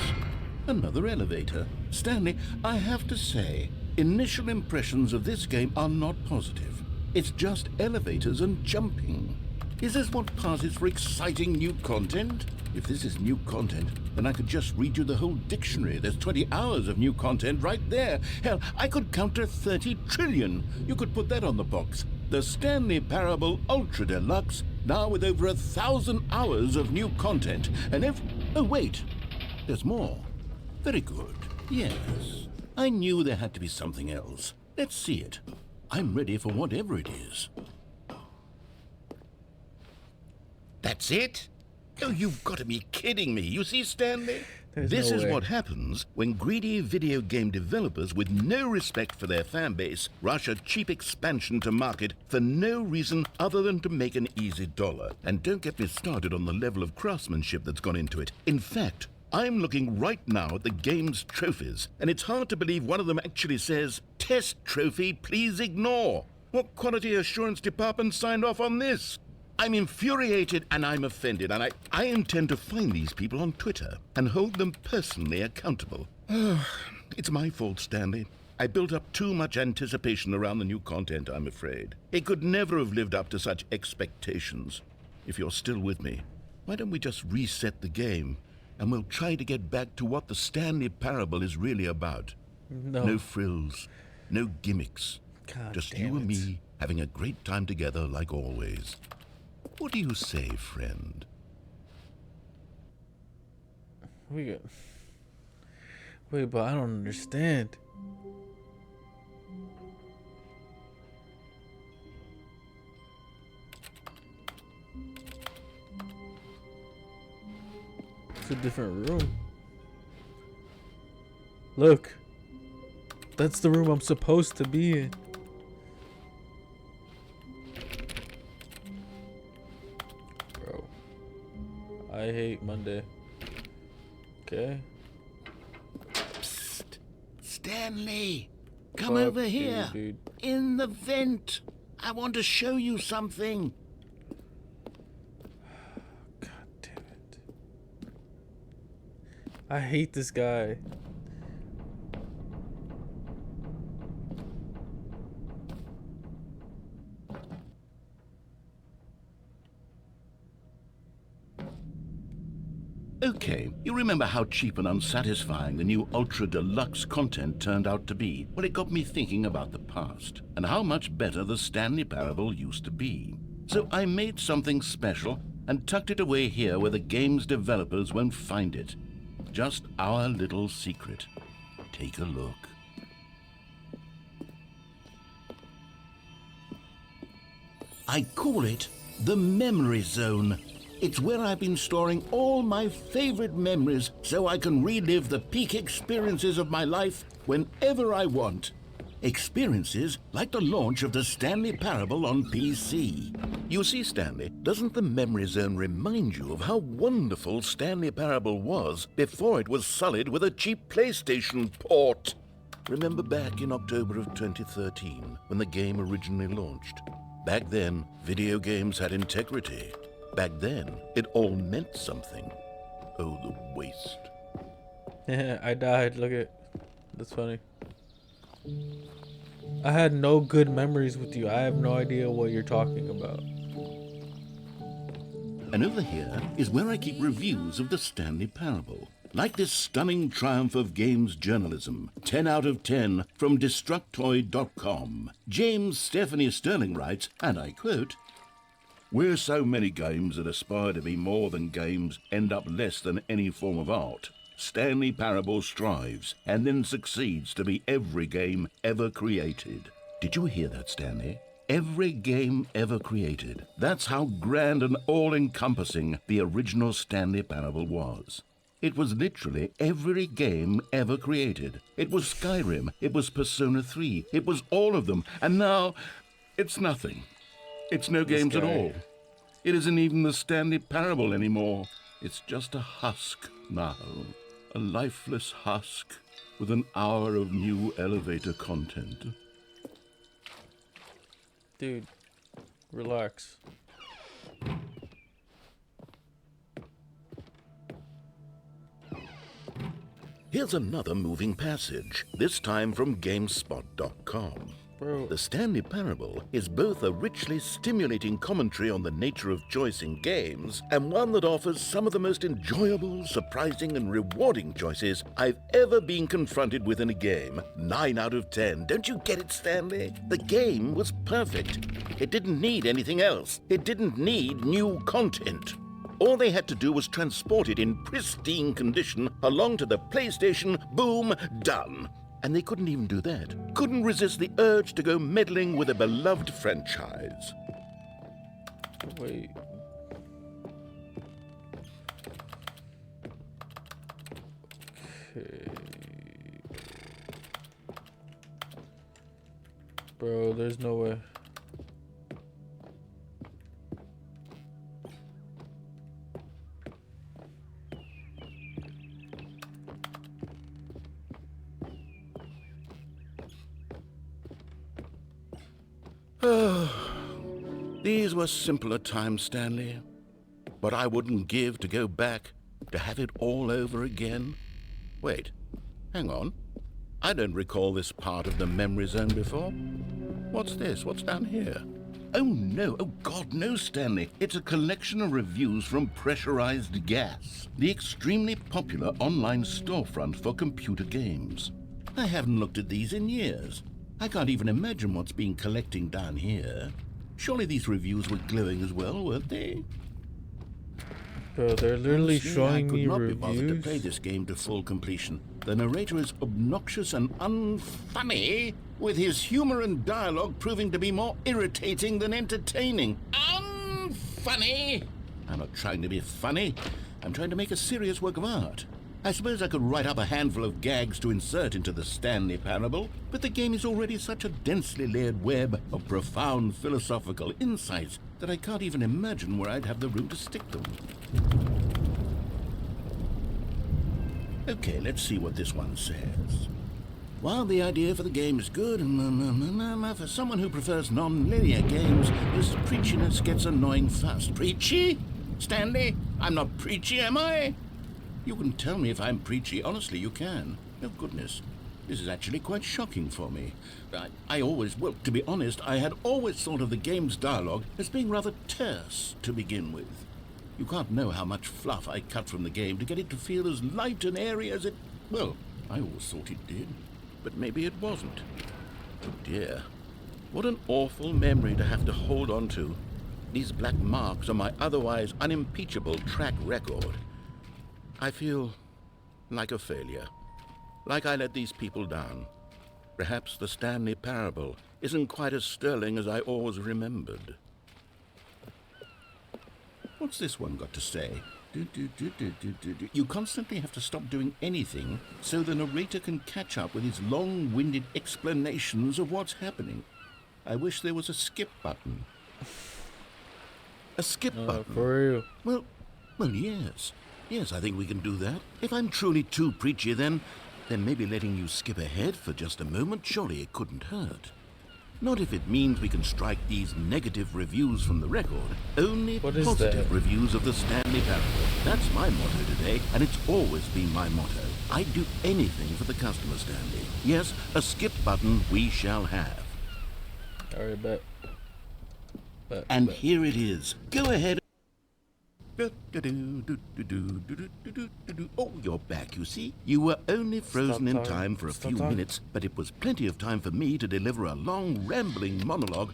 Another elevator. Stanley, I have to say, initial impressions of this game are not positive. It's just elevators and jumping. Is this what passes for exciting new content? If this is new content, then I could just read you the whole dictionary. There's 20 hours of new content right there. Hell, I could count to 30 trillion. You could put that on the box. The Stanley Parable Ultra Deluxe, now with over 1,000 hours of new content. And if... Oh, wait. There's more. Very good. Yes. I knew there had to be something else. Let's see it. I'm ready for whatever it is. That's it? Oh, you've got to be kidding me. You see, Stanley? This is what happens when greedy video game developers with no respect for their fan base rush a cheap expansion to market for no reason other than to make an easy dollar. And don't get me started on the level of craftsmanship that's gone into it. In fact, I'm looking right now at the game's trophies, and it's hard to believe one of them actually says, "Test trophy, please ignore." What quality assurance department signed off on this? I'm infuriated and I'm offended, and I intend to find these people on Twitter and hold them personally accountable. It's my fault, Stanley. I built up too much anticipation around the new content, I'm afraid. It could never have lived up to such expectations. If you're still with me, why don't we just reset the game, and we'll try to get back to what the Stanley Parable is really about. No frills, no gimmicks. God just damn you and it. me having a great time together like always. What do you say, friend? Wait, but I don't understand. It's a different room. Look. That's the room I'm supposed to be in. I hate Monday. Okay. Psst. Stanley, come Fuck over you, here. dude. In the vent. I want to show you something. God damn it. I hate this guy. Okay, you remember how cheap and unsatisfying the new Ultra Deluxe content turned out to be? Well, it got me thinking about the past, and how much better the Stanley Parable used to be. So I made something special and tucked it away here where the game's developers won't find it. Just our little secret. Take a look. I call it the Memory Zone. It's where I've been storing all my favorite memories so I can relive the peak experiences of my life whenever I want. Experiences like the launch of the Stanley Parable on PC. You see, Stanley, doesn't the Memory Zone remind you of how wonderful Stanley Parable was before it was sullied with a cheap PlayStation port? Remember back in October of 2013 when the game originally launched? Back then, video games had integrity. Back then, it all meant something. Oh, the waste. Yeah, I died. Look at. That's funny. I had no good memories with you. I have no idea what you're talking about. And over here is where I keep reviews of the Stanley Parable. Like this stunning triumph of games journalism, 10 out of 10 from Destructoid.com. James Stephanie Sterling writes, and I quote, "Where so many games that aspire to be more than games end up less than any form of art, Stanley Parable strives and then succeeds to be every game ever created." Did you hear that, Stanley? Every game ever created. That's how grand and all-encompassing the original Stanley Parable was. It was literally every game ever created. It was Skyrim, it was Persona 3, it was all of them, and now it's nothing. It's no games at all. It isn't even the Stanley Parable anymore. It's just a husk now. A lifeless husk with an hour of new elevator content. Dude, relax. Here's another moving passage, this time from GameSpot.com. Bro. The Stanley Parable is both a richly stimulating commentary on the nature of choice in games and one that offers some of the most enjoyable, surprising, and rewarding choices I've ever been confronted with in a game. 9 out of 10. Don't you get it, Stanley? The game was perfect. It didn't need anything else. It didn't need new content. All they had to do was transport it in pristine condition along to the PlayStation. Boom, done. And they couldn't even do that. Couldn't resist the urge to go meddling with a beloved franchise. Wait. Okay. Bro, there's no way. These were simpler times, Stanley. But I wouldn't give to go back, to have it all over again. Wait, hang on. I don't recall this part of the Memory Zone before. What's this? What's down here? Oh no, oh God, no, Stanley. It's a collection of reviews from Pressurized Gas, the extremely popular online storefront for computer games. I haven't looked at these in years. I can't even imagine what's been collecting down here. Surely these reviews were glowing as well, weren't they? Bro, they're literally Honestly, showing me I could not be bothered to reviews. play this game to full completion. The narrator is obnoxious and unfunny, with his humor and dialogue proving to be more irritating than entertaining. Unfunny! I'm not trying to be funny. I'm trying to make a serious work of art. I suppose I could write up a handful of gags to insert into the Stanley Parable, but the game is already such a densely layered web of profound philosophical insights that I can't even imagine where I'd have the room to stick them. Okay, let's see what this one says. While the idea for the game is good, for someone who prefers non-linear games, this preachiness gets annoying fast. Preachy? Stanley? I'm not preachy, am I? You can tell me if I'm preachy. Honestly, you can. Oh, goodness. This is actually quite shocking for me. Well, to be honest, I had always thought of the game's dialogue as being rather terse to begin with. You can't know how much fluff I cut from the game to get it to feel as light and airy as it... Well, I always thought it did. But maybe it wasn't. Oh dear. What an awful memory to have to hold on to. These black marks on my otherwise unimpeachable track record. I feel like a failure. Like I let these people down. Perhaps the Stanley parable isn't quite as sterling as I always remembered. What's this one got to say? You constantly have to stop doing anything so the narrator can catch up with his long-winded explanations of what's happening. I wish there was a skip button. A skip button? For real. Well, yes. Yes, I think we can do that. If I'm truly too preachy, then maybe letting you skip ahead for just a moment, surely it couldn't hurt. Not if it means we can strike these negative reviews from the record. Only positive reviews of the Stanley parable. That's my motto today, and it's always been my motto. I'd do anything for the customer, Stanley. Yes, a skip button we shall have. Alright, bet. And here it is. Go ahead. Oh, you're back, you see. You were only frozen in time for a few minutes, but it was plenty of time for me to deliver a long, rambling monologue.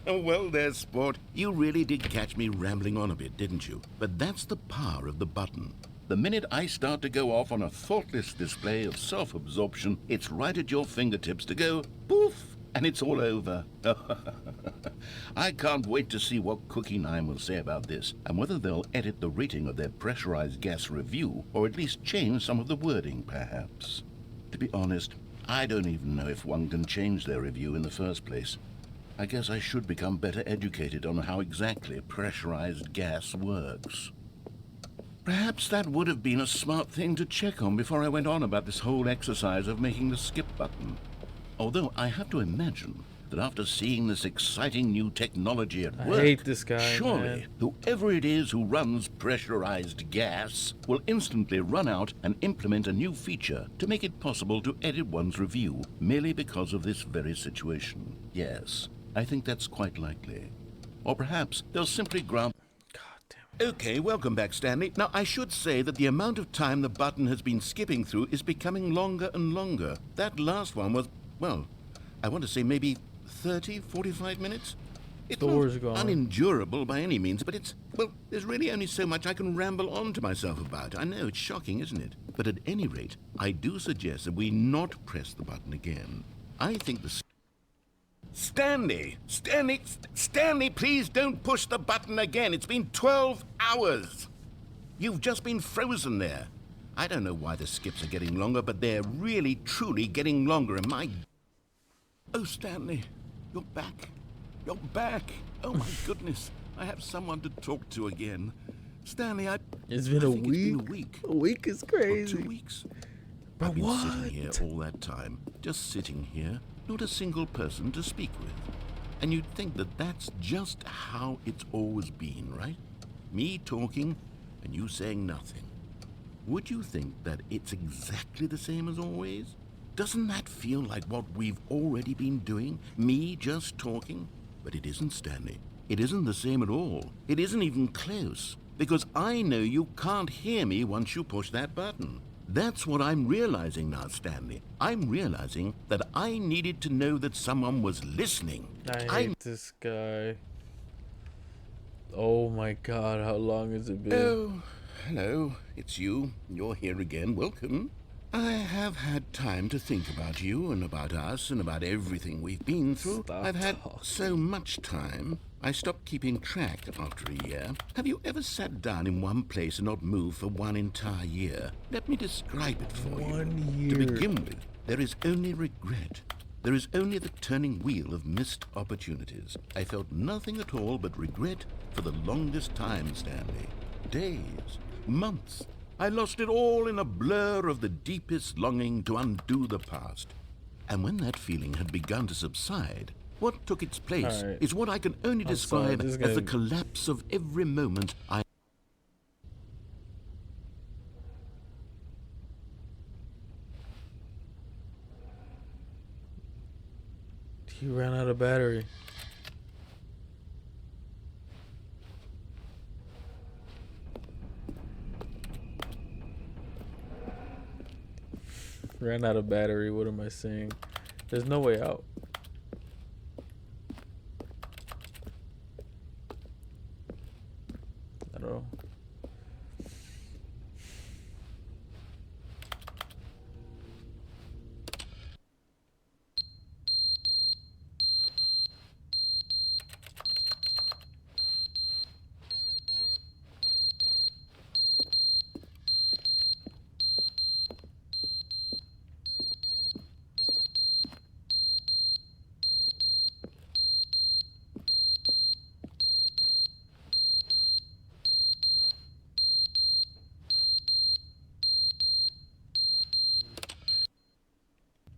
Well, there, sport. You really did catch me rambling on a bit, didn't you? But that's the power of the button. The minute I start to go off on a thoughtless display of self-absorption, it's right at your fingertips to go poof, and it's all over. I can't wait to see what Cookie 9 will say about this, and whether they'll edit the rating of their pressurized gas review, or at least change some of the wording, perhaps. To be honest, I don't even know if one can change their review in the first place. I guess I should become better educated on how exactly pressurized gas works. Perhaps that would have been a smart thing to check on before I went on about this whole exercise of making the skip button. Although I have to imagine that after seeing this exciting new technology at work, I hate this guy, surely man. whoever it is who runs pressurized gas will instantly run out and implement a new feature to make it possible to edit one's review merely because of this very situation. Yes, I think that's quite likely. Or perhaps they'll simply grant... Okay, welcome back, Stanley. Now, I should say that the amount of time the button has been skipping through is becoming longer and longer. That last one was, well, I want to say maybe 30, 45 minutes? It's not unendurable by any means, but it's, well, there's really only so much I can ramble on to myself about. I know, it's shocking, isn't it? But at any rate, I do suggest that we not press the button again. I think the... Stanley, please don't push the button again. It's been 12 hours. You've just been frozen there. I don't know why the skips are getting longer, but they're really, truly getting longer, and my... Oh, Stanley, you're back. You're back. Oh, my goodness. I have someone to talk to again. Stanley, It's been a week. It's been a week. A week is crazy. Or 2 weeks. But I've been what? sitting here all that time. Just sitting here. Not a single person to speak with. And you'd think that that's just how it's always been, right? Me talking and you saying nothing. Would you think that it's exactly the same as always? Doesn't that feel like what we've already been doing? Me just talking? But it isn't, Stanley. It isn't the same at all. It isn't even close. Because I know you can't hear me once you push that button. That's what I'm realizing now, Stanley. I'm realizing that I needed to know that someone was listening. I hate this guy. Oh my god, how long has it been? Oh, hello. It's you. You're here again. Welcome. I have had time to think about you and about us and about everything we've been through. I've had so much time. I stopped keeping track after a year. Have you ever sat down in one place and not moved for one entire year? Let me describe it for you. 1 year. To begin with, there is only regret. There is only the turning wheel of missed opportunities. I felt nothing at all but regret for the longest time, Stanley. Days, months, I lost it all in a blur of the deepest longing to undo the past. And when that feeling had begun to subside, what took its place Alright. is what I can only I'm sorry, describe this is as the gonna- collapse of every moment I... He ran out of battery. Ran out of battery. What am I saying? There's no way out. I don't know.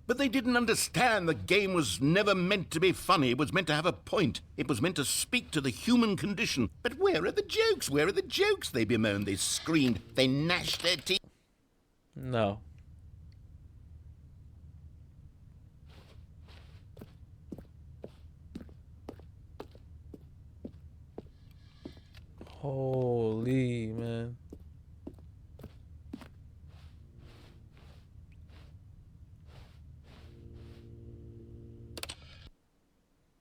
But they didn't understand the game was never meant to be funny. It was meant to have a point. It was meant to speak to the human condition. But where are the jokes? Where are the jokes? They bemoaned, they screamed, they gnashed their teeth. No. Holy man.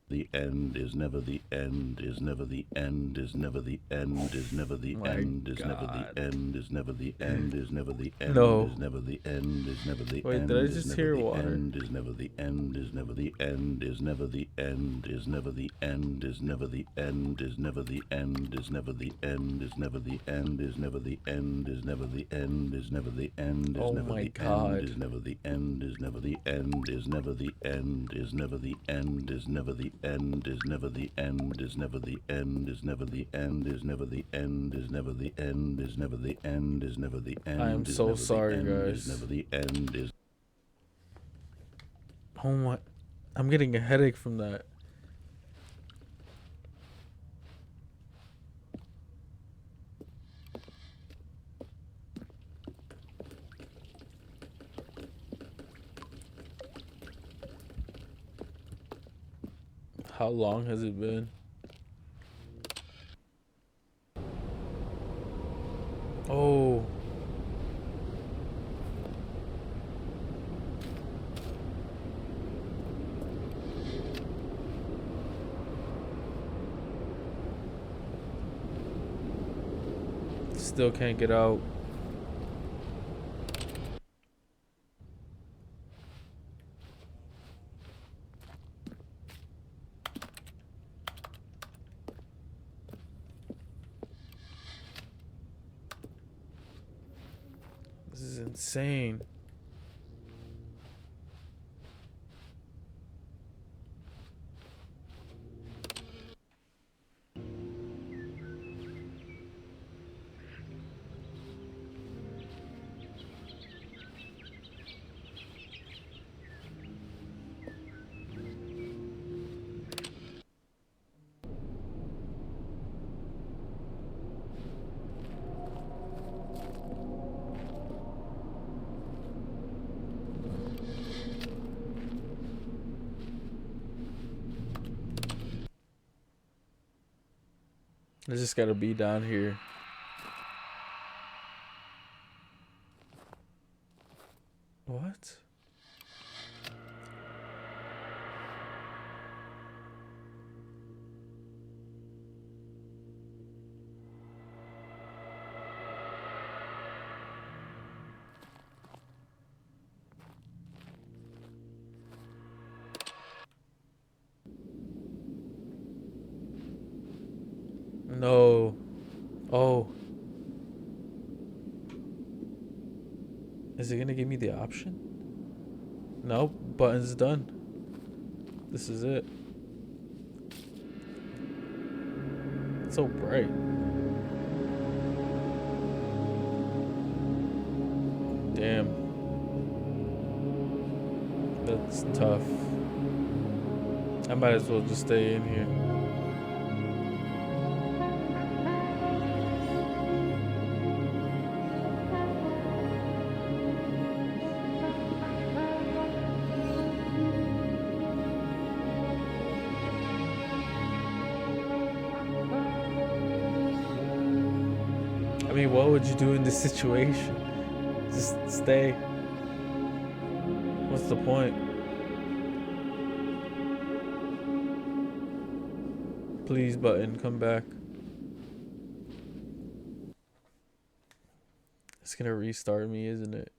The end is never the end, is never the end, is never the end, is never the My end, is never God. the end, is never the end, is never the end, No. is never the end, is never the Wait, end, did I is just never hear the water? end, is never the end, is never the end, is never the end, is never the end, is never the end, is never the end, is never the end, is never the end, is never the end, is never the end, is never the end, is Oh never my the God. end, is never the end, is never the end, is never the end, is never the end, is never the end, is never the end, is never the end, is never the end, is never the end, is never the end, is never the end, is never the end. I am is so never the sorry, end, guys. Is never the end, is Oh my. I'm getting a headache from that. How long has it been? Oh. Still can't get out. This is insane. I just gotta be down here. What? No. Oh. Is it gonna give me the option? No, button's done. This is it. It's so bright. Damn. That's tough. I might as well just stay in here. I mean, what would you do in this situation? Just stay. What's the point? Please, button, come back. It's gonna restart me, isn't it?